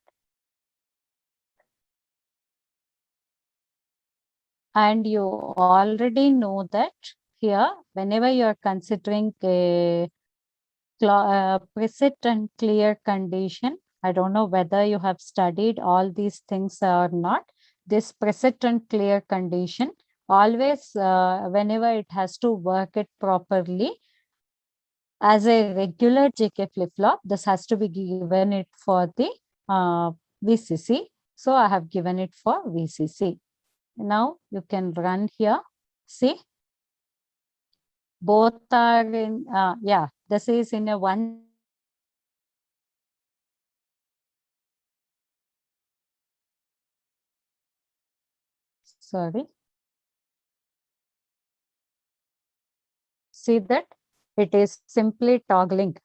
And you already know that here, whenever you are considering a preset and clear condition, I don't know whether you have studied all these things or not. This preset and clear condition, always whenever it has to work it properly, as a regular JK flip-flop, this has to be given it for the VCC. So I have given it for VCC. Now you can run here. See, both are in, yeah, this is in a 1. Sorry. See that it is simply toggling.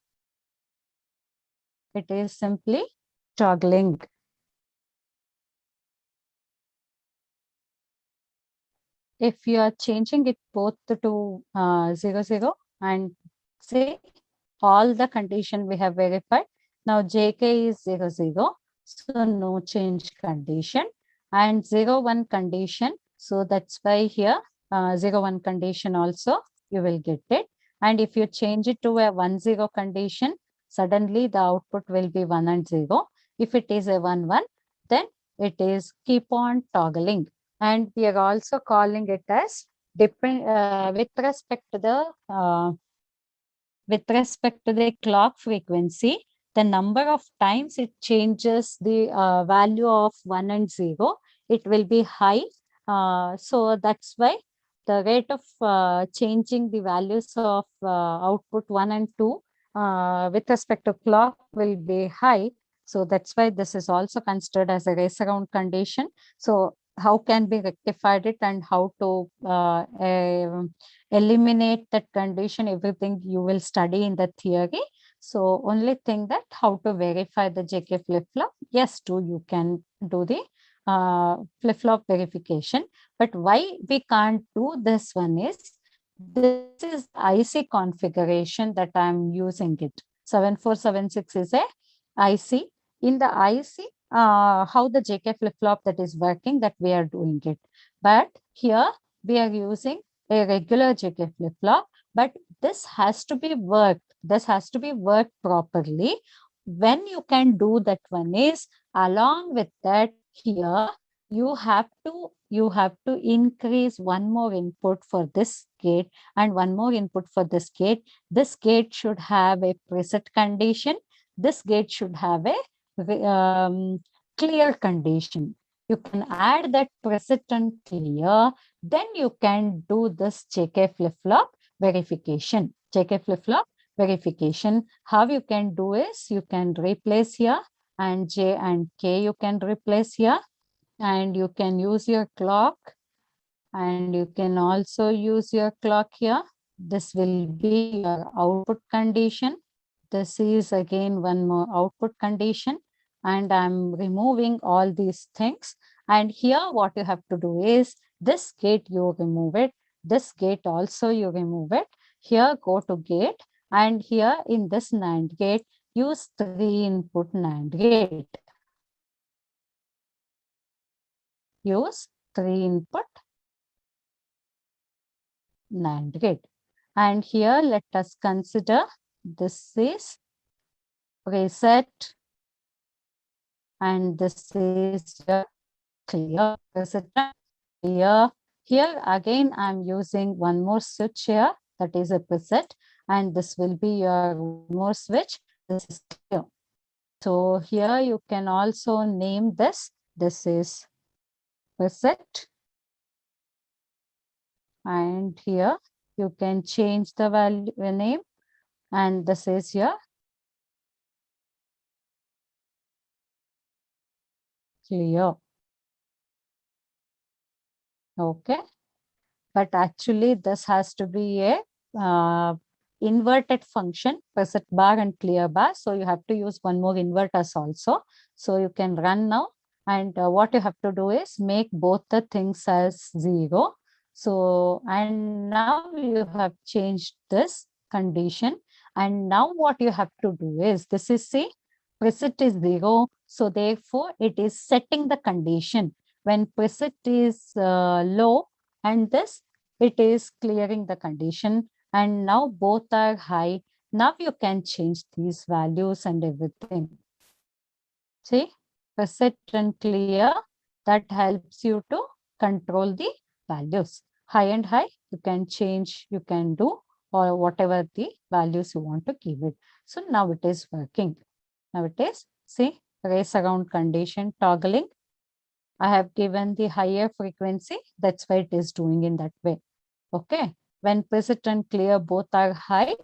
It is simply toggling. If you are changing it both to 0, 0, and say all the condition we have verified. Now JK is 0, 0. So no change condition, and 0, 1 condition. So that's why here 0, 1 condition also you will get it. And if you change it to a 1, 0 condition, suddenly the output will be 1 and 0. If it is a 1, 1, then it is keep on toggling. And we are also calling it as with respect to the clock frequency, the number of times it changes the value of 1 and 0, it will be high. So that's why the rate of changing the values of output 1 and 2 with respect to clock will be high. So that's why this is also considered as a race around condition. So how can be rectified it, and how to eliminate that condition, everything you will study in the theory. So only thing that how to verify the JK flip-flop. Yes, you can do the flip-flop verification. But why we can't do this one is, this is IC configuration that I'm using it. 7476 is a IC. In the IC, how the JK flip-flop that is working, that we are doing it. But here we are using a regular JK flip-flop, but this has to be worked. This has to be worked properly. When you can do that one is, along with that, here you have to increase one more input for this gate and one more input for this gate. This gate should have a preset condition. This gate should have a clear condition. You can add that preset and clear, then you can do this JK flip-flop verification. JK flip-flop verification. How you can do is, you can replace here and J and K you can replace here, and you can use your clock, and you can also use your clock here. This will be your output condition. This is again one more output condition, and I'm removing all these things. And here what you have to do is this gate you remove it, this gate also you remove it. Here go to gate, and here in this NAND gate use 3-input NAND gate. Use 3-input NAND gate. And here let us consider this is preset, and this is your clear, preset clear. Here again I'm using one more switch here, that is a preset, and this will be your one more switch. This is clear. So here you can also name this. This is preset, and here you can change the value name, and this is your clear. Okay, but actually this has to be a inverted function, preset bar and clear bar. So you have to use one more inverters also. So you can run now, and what you have to do is make both the things as 0. So, and now you have changed this condition, and now what you have to do is, this is, see, preset is 0. So therefore it is setting the condition. When preset is low, and this, it is clearing the condition, and now both are high. Now you can change these values and everything. See, preset and clear, that helps you to control the values. High and high, you can change, you can do, or whatever the values you want to give it. So now it is working. Now it is, see, race around condition toggling. I have given the higher frequency, that's why it is doing in that way. Okay, when preset and clear both are high,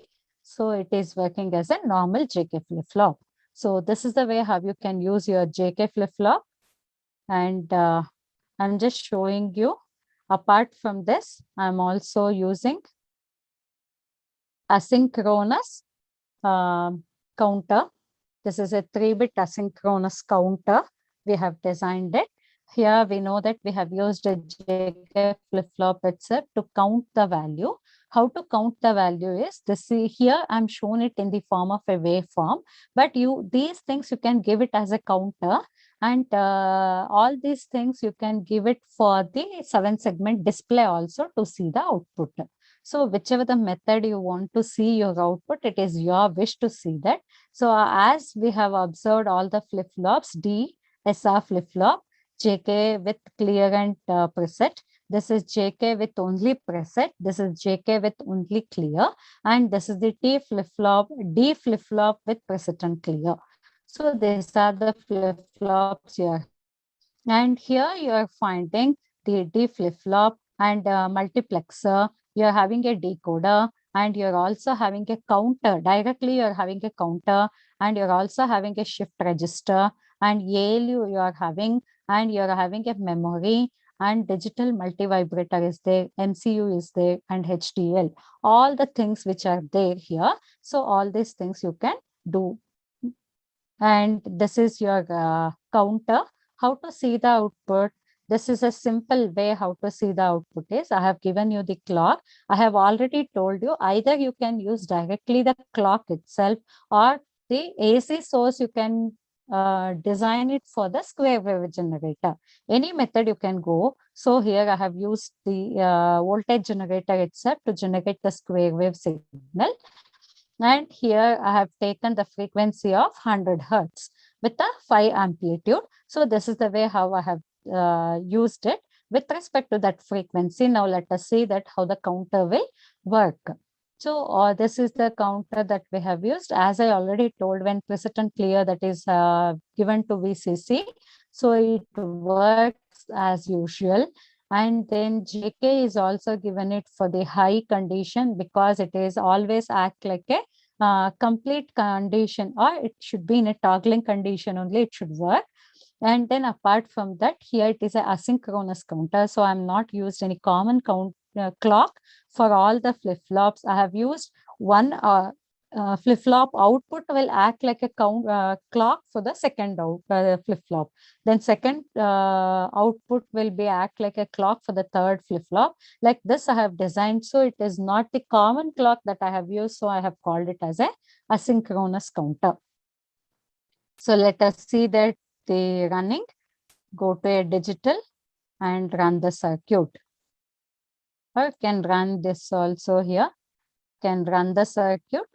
so it is working as a normal JK flip-flop. So this is the way how you can use your JK flip-flop. And I'm just showing you, apart from this, I'm also using asynchronous counter. This is a 3-bit asynchronous counter. We have designed it. Here we know that we have used a JK flip-flop itself to count the value. How to count the value is this. Here I'm shown it in the form of a waveform, but these things you can give it as a counter, and all these things you can give it for the 7-segment display also to see the output. So whichever the method you want to see your output, it is your wish to see that. So as we have observed all the flip-flops, D, SR flip-flop, JK with clear and preset. This is JK with only preset. This is JK with only clear. And this is the T flip-flop, D flip-flop with preset and clear. So these are the flip-flops here. And here you are finding the D flip-flop and multiplexer. You're having a decoder, and you're also having a counter. Directly you're having a counter, and you're also having a shift register, and ALU you are having, and you're having a memory, and digital multi-vibrator is there, MCU is there, and HDL. All the things which are there here. So all these things you can do. And this is your counter. How to see the output? This is a simple way how to see the output is. I have given you the clock. I have already told you either you can use directly the clock itself, or the AC source you can design it for the square wave generator. Any method you can go. So here I have used the voltage generator itself to generate the square wave signal. And here I have taken the frequency of 100 Hertz with a 5 amplitude. So this is the way how I have used it with respect to that frequency. Now let us see that how the counter will work. So this is the counter that we have used. As I already told, when preset and clear, that is given to VCC. So it works as usual. And then JK is also given it for the high condition, because it is always act like a complete condition, or it should be in a toggling condition only, it should work. And then apart from that, here it is a asynchronous counter. So I'm not used any common clock for all the flip-flops. I have used one flip-flop output will act like a clock for the second flip-flop. Then second output will be act like a clock for the third flip-flop. Like this I have designed. So it is not the common clock that I have used. So I have called it as a asynchronous counter. So let us see that the running. Go to a digital and run the circuit. Or can run this also here. Can run the circuit.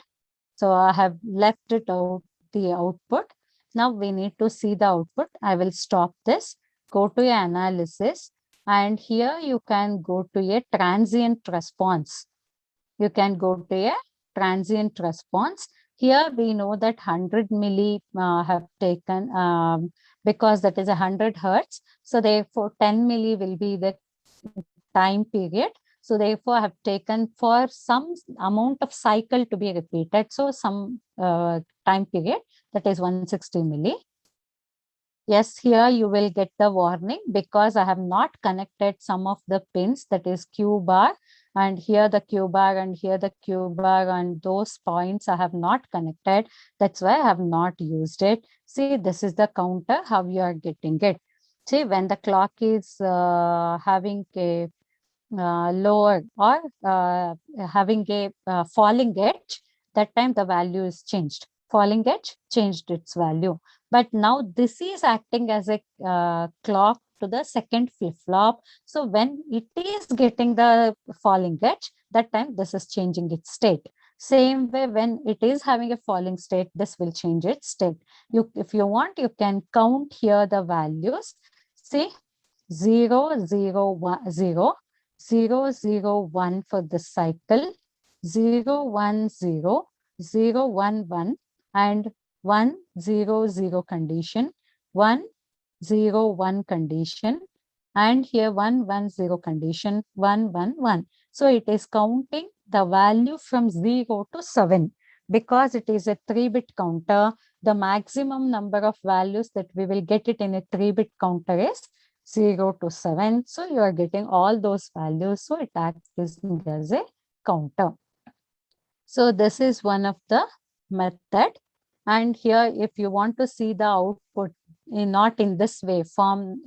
So I have left it out the output. Now we need to see the output. I will stop this. Go to your analysis. And here you can go to a transient response. You can go to a transient response. Here we know that 100 milli have taken because that is 100 hertz. So therefore 10 milli will be the time period. So therefore I have taken for some amount of cycle to be repeated. So some time period, that is 160 milli. Yes, here you will get the warning because I have not connected some of the pins, that is Q bar, and here the Q bar and here the Q bar, and those points I have not connected. That's why I have not used it. See, this is the counter, how you are getting it. See, when the clock is having a lower or having a falling edge, that time the value is changed. Falling edge changed its value. But now this is acting as a clock to the second flip-flop. So when it is getting the falling edge, that time this is changing its state. Same way, when it is having a falling state, this will change its state. If you want, you can count here the values. See, 0, 0, 1, 0, 0, 0, 1 for the cycle, 0, 1, 0, 0, 1, 1, and 1, 0, 0 condition, 1, 0, 1 condition, and here 1, 1, 0 condition, 1, 1, 1. So it is counting the value from 0 to 7. Because it is a 3-bit counter, the maximum number of values that we will get it in a 3-bit counter is 0 to 7. So you are getting all those values. So it acts as a counter. So this is one of the method. And here, if you want to see the output not in this way,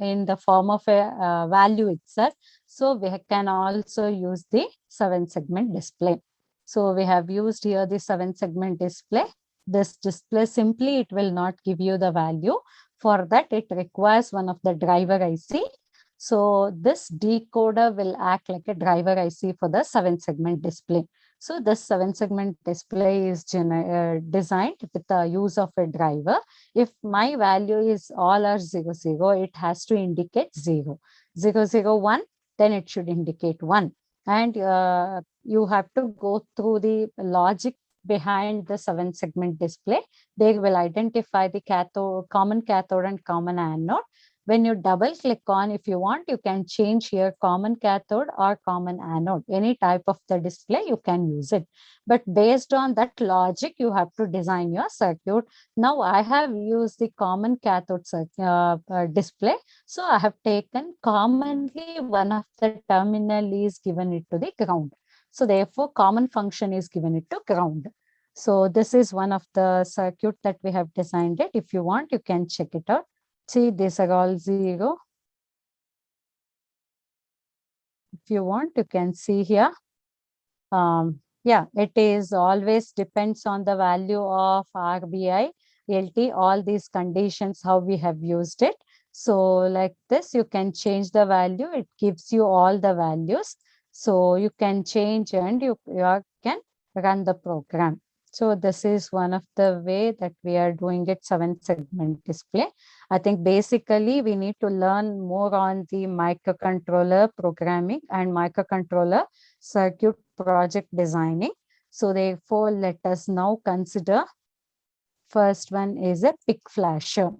in the form of a value itself, so we can also use the 7-segment display. So we have used here the 7-segment display. This display simply, it will not give you the value. For that, it requires one of the driver IC. So this decoder will act like a driver IC for the 7-segment display. So this 7-segment display is designed with the use of a driver. If my value is all are 0, 0, it has to indicate 0. 0, 0, 1, then it should indicate 1. And you have to go through the logic behind the 7-segment display. They will identify the common cathode and common anode. When you double click on, if you want, you can change here common cathode or common anode. Any type of the display, you can use it. But based on that logic, you have to design your circuit. Now I have used the common cathode display. So I have taken commonly one of the terminal is given it to the ground. So therefore, common function is given it to ground. So this is one of the circuit that we have designed it. If you want, you can check it out. See, these are all 0. If you want, you can see here. Yeah, it is always depends on the value of RBI, LT, all these conditions, how we have used it. So like this, you can change the value. It gives you all the values. So you can change and you can run the program. So this is one of the way that we are doing it, 7-segment display. I think basically we need to learn more on the microcontroller programming and microcontroller circuit project designing. So therefore, let us now consider first one is a pick flasher.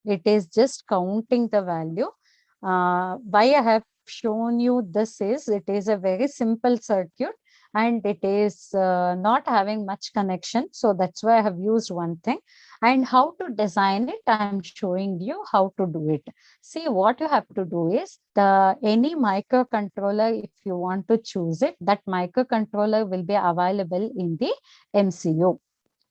It is just counting the value. Why I have shown you this is, it is a very simple circuit. and it is not having much connection. So that's why I have used one thing. And how to design it, I'm showing you how to do it. See, what you have to do is any microcontroller, if you want to choose it, that microcontroller will be available in the MCU.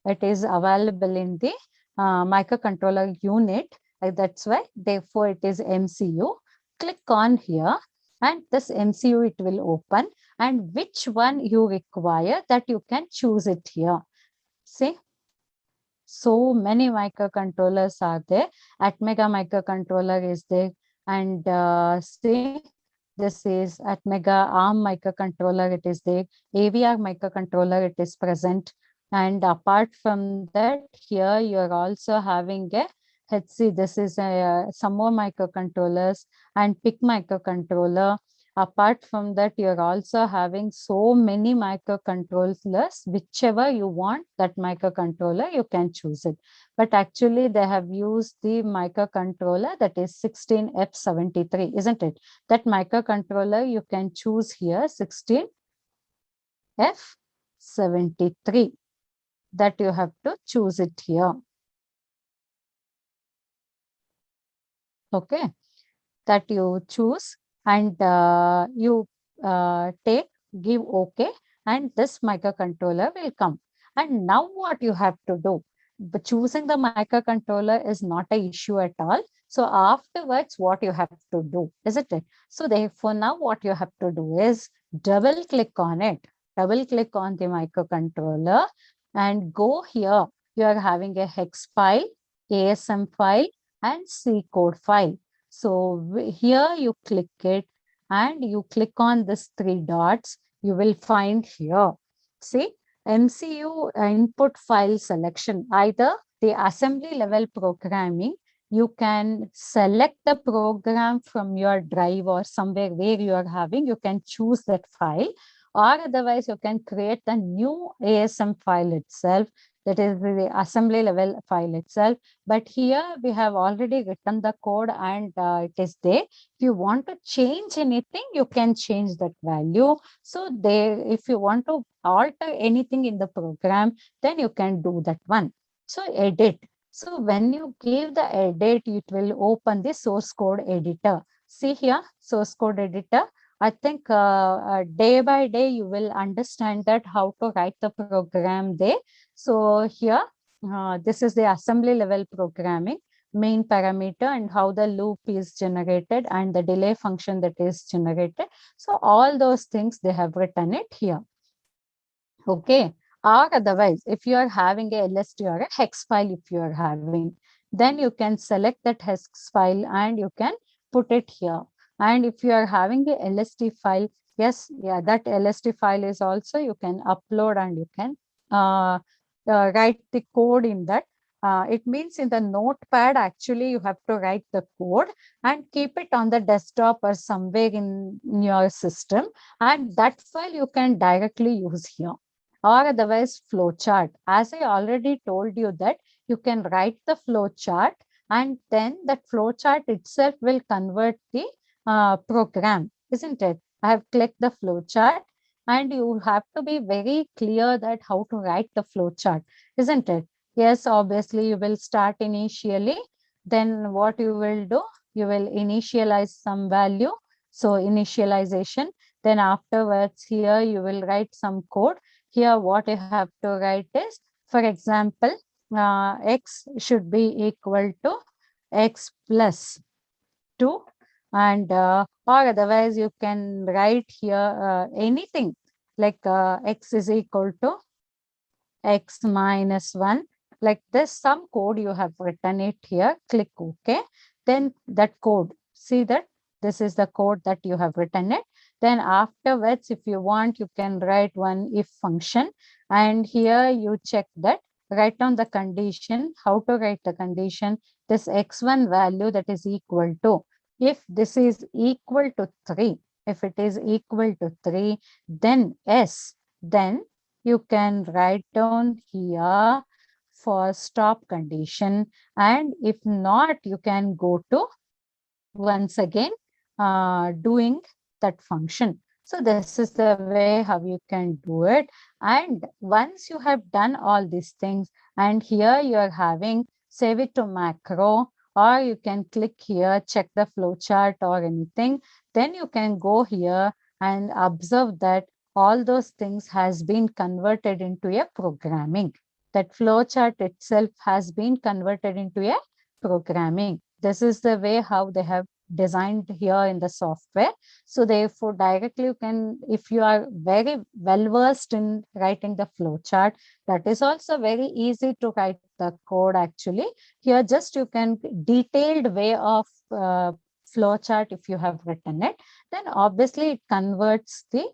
It is available in the microcontroller unit. That's why, therefore, it is MCU. Click on here, and this MCU it will open. And which one you require, that you can choose it here. See, so many microcontrollers are there. Atmega microcontroller is there, and see, this is Atmega ARM microcontroller. It is there. AVR microcontroller. It is present. And apart from that, here you are also having a HC. This is some more microcontrollers and PIC microcontroller. Apart from that, you're also having so many microcontrollers. Whichever you want, that microcontroller, you can choose it. But actually, they have used the microcontroller that is 16F73, isn't it? That microcontroller you can choose here, 16F73. That you have to choose it here. Okay, that you choose, and you give OK, and this microcontroller will come. And now what you have to do? But choosing the microcontroller is not an issue at all. So afterwards, what you have to do, isn't it? So therefore, now what you have to do is double click on it. Double click on the microcontroller and go here. You are having a hex file, ASM file, and C code file. So here you click it and you click on this 3 dots. You will find here. See, MCU input file selection. Either the assembly level programming, you can select the program from your drive or somewhere where you are having, you can choose that file, or otherwise you can create the new ASM file itself. That is the assembly level file itself. But here we have already written the code and it is there. If you want to change anything, you can change that value. So there, if you want to alter anything in the program, then you can do that one. So edit. So when you give the edit, it will open the source code editor. See here, source code editor. I think day by day you will understand that how to write the program there. So here, this is the assembly level programming, main parameter, and how the loop is generated and the delay function that is generated. So all those things they have written it here. Okay. Or otherwise, if you are having a LST or a hex file, if you are having, then you can select that hex file and you can put it here. And if you are having a LST file, yes, yeah, that LST file is also you can upload and you can write the code in that. It means in the notepad, actually, you have to write the code and keep it on the desktop or somewhere in your system. And that file you can directly use here. Or otherwise flowchart. As I already told you that you can write the flowchart and then that flowchart itself will convert the program, isn't it? I have clicked the flowchart and you have to be very clear that how to write the flowchart, isn't it? Yes, obviously you will start initially. Then what you will do? You will initialize some value. So initialization. Then afterwards here you will write some code. Here what you have to write is, for example, x should be equal to x plus 2, and or otherwise you can write here anything like x is equal to x minus 1, like this. Some code you have written it here. Click OK. Then that code, see that this is the code that you have written it. Then afterwards, if you want, you can write one if function, and here you check that, write down the condition. How to write the condition? This x1 value that is equal to, if this is equal to 3, if it is equal to 3, then s, then you can write down here for stop condition. And if not, you can go to once again doing that function. So this is the way how you can do it. And once you have done all these things, and here you are having save it to macro, or you can click here, check the flow chart or anything. Then you can go here and observe that all those things has been converted into a programming. That flow chart itself has been converted into a programming. This is the way how they have designed here in the software. So therefore, directly you can, if you are very well versed in writing the flow chart, that is also very easy to write the code actually. Here just you can detailed way of flow chart if you have written it, then obviously it converts the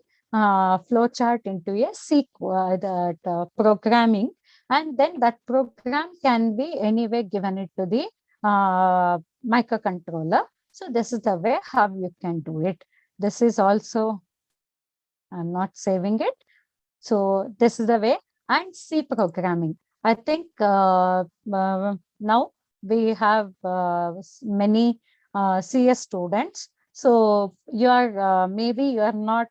flow chart into a programming, and then that program can be anyway given it to the microcontroller. So this is the way how you can do it. This is also, I'm not saving it. So this is the way. And C programming. I think now we have many CS students. So you are maybe you are not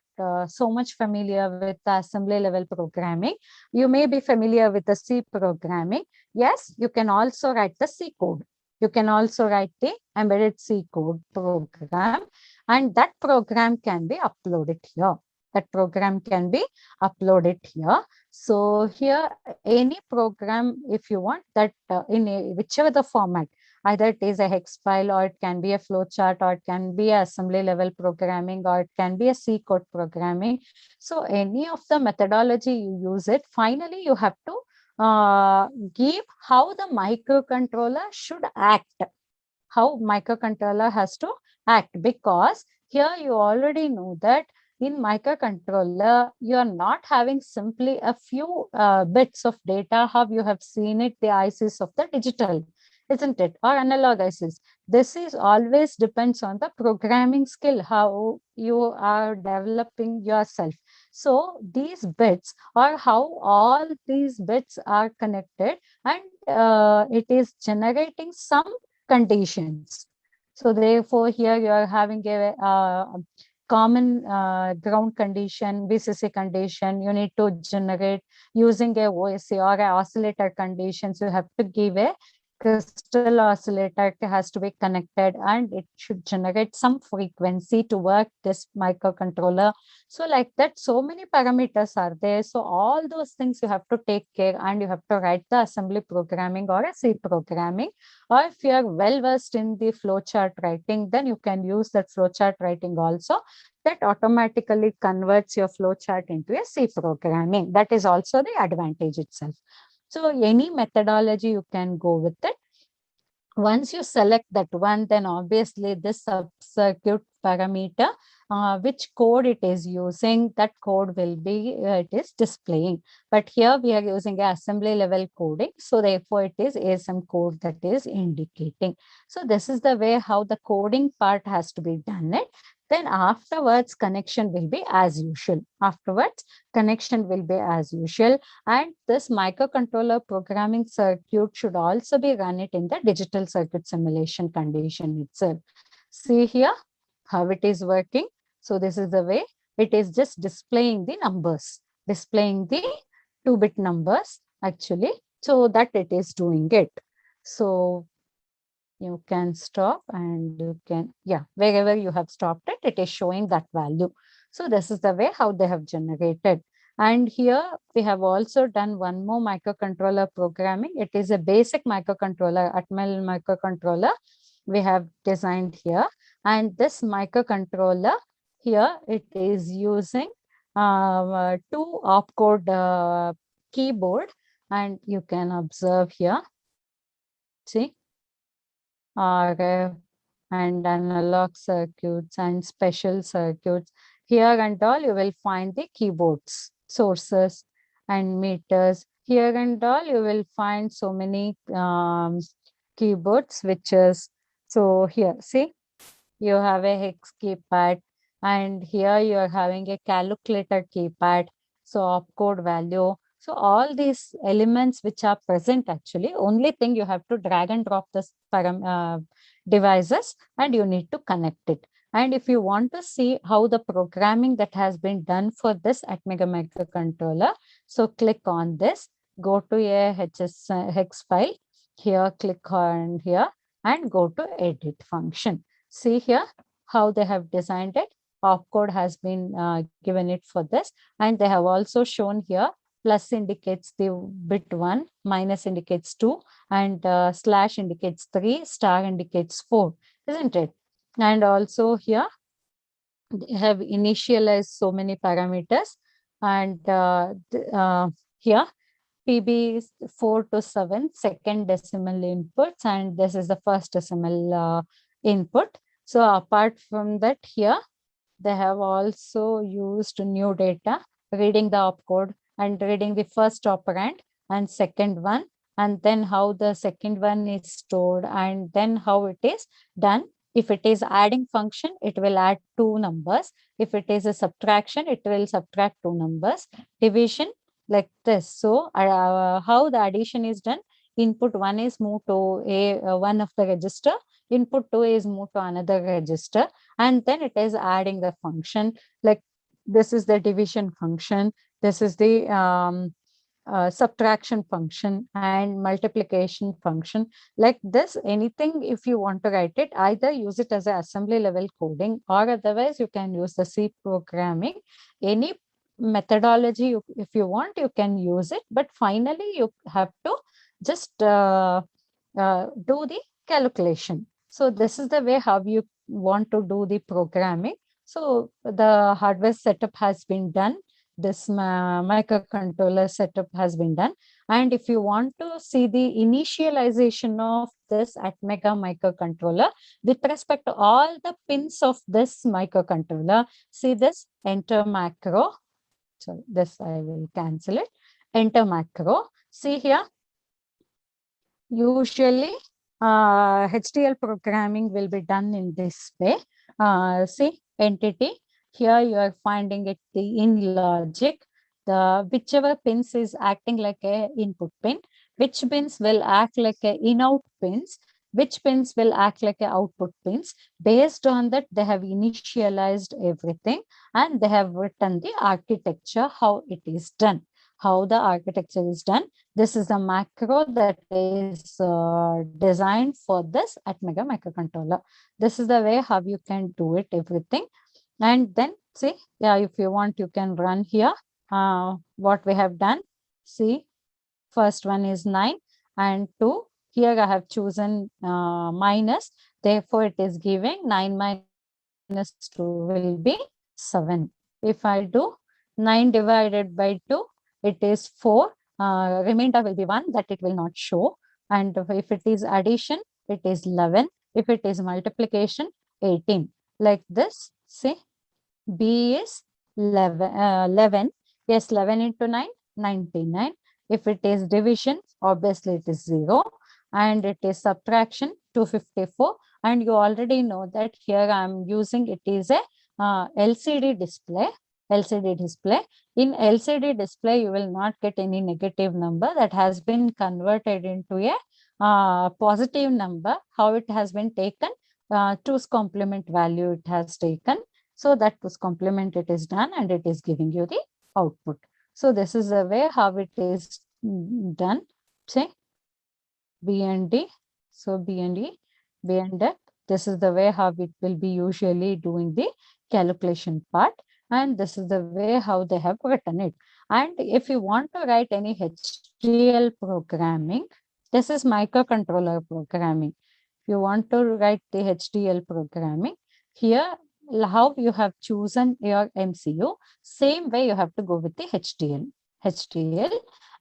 so much familiar with the assembly level programming. You may be familiar with the C programming. Yes, you can also write the C code. You can also write the embedded C code program, and that program can be uploaded here. That program can be uploaded here. So here, any program, if you want that whichever the format, either it is a hex file, or it can be a flowchart, or it can be assembly level programming, or it can be a C code programming. So any of the methodology you use it, finally you have to give how the microcontroller should act, how microcontroller has to act, because here you already know that in microcontroller, you are not having simply a few bits of data, how you have seen it, the ICs of the digital, isn't it? Or analog ICs. This is always depends on the programming skill, how you are developing yourself. So these bits, or how all these bits are connected, and it is generating some conditions. So therefore, here you are having a common ground condition, VCC condition. You need to generate using a OSC or a oscillator conditions. You have to give a crystal oscillator, it has to be connected, and it should generate some frequency to work this microcontroller. So like that, so many parameters are there. So all those things you have to take care, and you have to write the assembly programming or a C programming. Or if you are well versed in the flowchart writing, then you can use that flowchart writing also. That automatically converts your flowchart into a C programming. That is also the advantage itself. So any methodology you can go with it. Once you select that one, then obviously this sub-circuit parameter, which code it is using, that code will be, it is displaying. But here we are using a assembly level coding. So therefore it is ASM code that is indicating. So this is the way how the coding part has to be done it. Then afterwards, connection will be as usual. Afterwards, connection will be as usual. And this microcontroller programming circuit should also be run it in the digital circuit simulation condition itself. See here how it is working. So this is the way it is just displaying the numbers, displaying the 2-bit numbers actually, so that it is doing it. So you can stop and you can, yeah, wherever you have stopped it, it is showing that value. So this is the way how they have generated. And here we have also done one more microcontroller programming. It is a basic microcontroller, Atmel microcontroller we have designed here. And this microcontroller here, it is using 2 opcode keyboard, and you can observe here, see, RF and analog circuits and special circuits. Here and all you will find the keyboards, sources and meters. Here and all you will find so many keyboard switches. So here, see, you have a hex keypad, and here you are having a calculator keypad. So opcode value. So all these elements which are present actually, only thing you have to drag and drop this devices and you need to connect it. And if you want to see how the programming that has been done for this Atmega microcontroller, so click on this, go to a hex file, here click on here and go to edit function. See here how they have designed it. Opcode has been given it for this, and they have also shown here plus indicates the bit 1, minus indicates 2, and slash indicates 3, star indicates 4, isn't it? And also here they have initialized so many parameters, and here PB is 4 to 7 second decimal inputs, and this is the first decimal input. So apart from that, here they have also used new data, reading the opcode and reading the first operand and second one, and then how the second one is stored, and then how it is done. If it is adding function, it will add 2 numbers. If it is a subtraction, it will subtract 2 numbers. Division, like this. So how the addition is done, input 1 is moved to one of the register, input 2 is moved to another register, and then it is adding the function. Like this is the division function, this is the subtraction function and multiplication function. Like this, anything if you want to write it, either use it as an assembly level coding, or otherwise you can use the C programming. Any methodology if you want, you can use it, but finally you have to just do the calculation. So this is the way how you want to do the programming. So the hardware setup has been done. This microcontroller setup has been done. And if you want to see the initialization of this Atmega microcontroller with respect to all the pins of this microcontroller, see this enter macro. So this I will cancel it. Enter macro. See here, usually HDL programming will be done in this way. See entity, here you are finding it the in logic, the whichever pins is acting like a input pin, which pins will act like a in-out pins, which pins will act like a output pins. Based on that, they have initialized everything, and they have written the architecture, how it is done, how the architecture is done. This is the macro that is designed for this Atmega microcontroller. This is the way how you can do it, everything. And then see, yeah, if you want, you can run here. What we have done, see, first one is 9 and 2. Here I have chosen minus. Therefore, it is giving 9 minus 2 will be 7. If I do 9 divided by 2, it is 4. Remainder will be 1, that it will not show. And if it is addition, it is 11. If it is multiplication, 18. Like this, see, B is 11. Yes, 11 into 9, 99. If it is division, obviously it is 0. And it is subtraction, 254. And you already know that here I am using, it is a LCD display. LCD display. In LCD display, you will not get any negative number. That has been converted into a positive number. How it has been taken? 2's complement value it has taken. So that 2's complement it is done, and it is giving you the output. So this is the way how it is done. Say B and D. So B and E, B and F. This is the way how it will be usually doing the calculation part. And this is the way how they have written it. And if you want to write any HDL programming, this is microcontroller programming. If you want to write the HDL programming, here how you have chosen your MCU, same way you have to go with the HDL.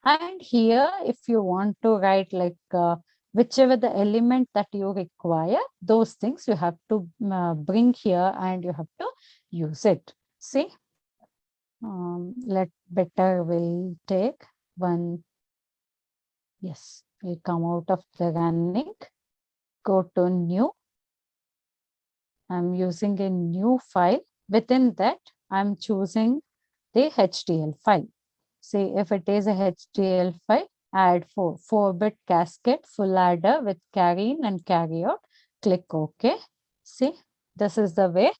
And here, if you want to write like whichever the element that you require, those things you have to bring here and you have to use it. See, let better will take one. Yes, we come out of the running, go to new. I'm using a new file. Within that, I'm choosing the HDL file. See, if it is a HDL file, add 4-bit cascade full adder with carry in and carry out. Click OK. See, This is the way.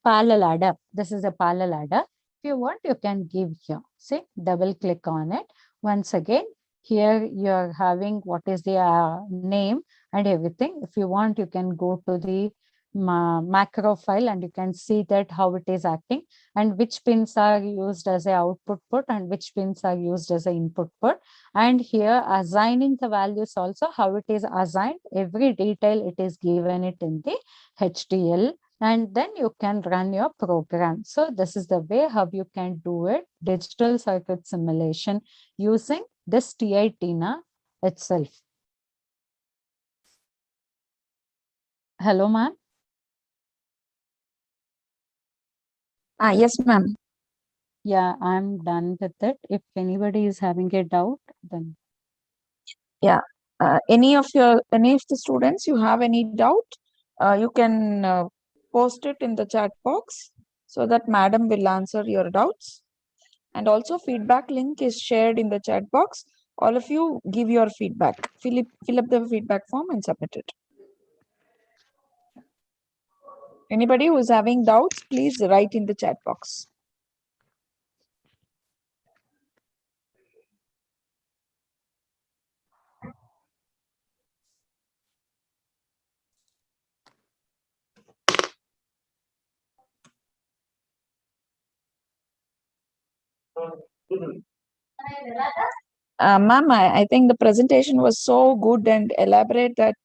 Parallel adder. This is a parallel adder. If you want, you can give here. See, double click on it. Once again, here you're having what is the name and everything. If you want, you can go to the macro file and you can see that how it is acting and which pins are used as a output put and which pins are used as a input put. And here assigning the values also, how it is assigned, every detail it is given it in the HDL, and then you can run your program. So this is the way how you can do it, digital circuit simulation using this TI Tina itself. Hello, ma'am. Yes, ma'am. Yeah, I'm done with it. If anybody is having a doubt, then. Yeah. Any of the students you have any doubt, you can post it in the chat box so that madam will answer your doubts. And also feedback link is shared in the chat box. All of you give your feedback. Fill up the feedback form and submit it. Anybody who is having doubts, please write in the chat box. Ma'am, I think the presentation was so good and elaborate that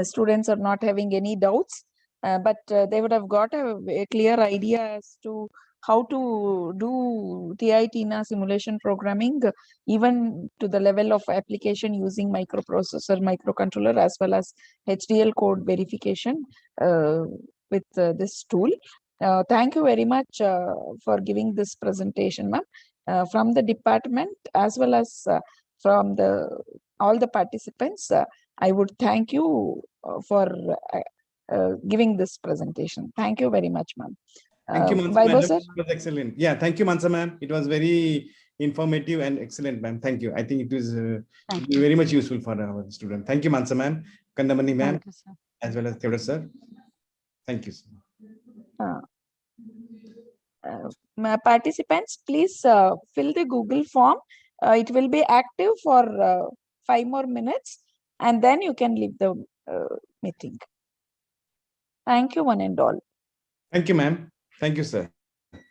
students are not having any doubts, but they would have got a clear idea as to how to do TI Tina simulation programming, even to the level of application using microprocessor, microcontroller, as well as HDL code verification with this tool. Thank you very much for giving this presentation, ma'am. From the department as well as from all the participants, I would thank you for giving this presentation. Thank you very much, ma'am. Thank you, Mansa Vaibhav ma'am. sir? It was excellent. Yeah, thank you, Mansa ma'am. It was very informative and excellent, ma'am. Thank you. I think it was very much useful for our student. Thank you, Mansa ma'am, Kandamani ma'am, as well as Theodore sir. Thank you, sir. Participants, please fill the Google form. It will be active for 5 more minutes and then you can leave the meeting. Thank you, one and all. Thank you, ma'am. Thank you, sir.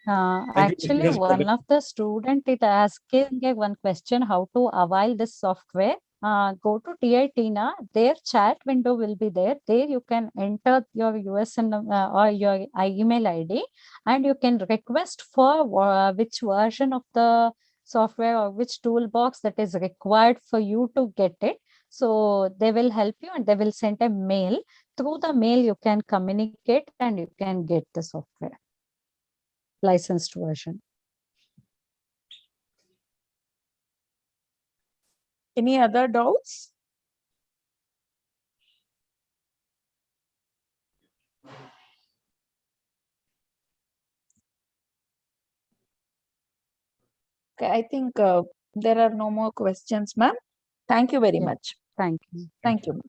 Actually, one of the student is asking one question, how to avail this software. Go to TI Tina, their chat window will be there. There you can enter your USN or your email ID and you can request for which version of the software or which toolbox that is required for you to get it. So they will help you and they will send a mail. Through the mail, you can communicate and you can get the software. Licensed version. Any other doubts? Okay, I think there are no more questions, ma'am. Thank you very much. Thank you. Thank you.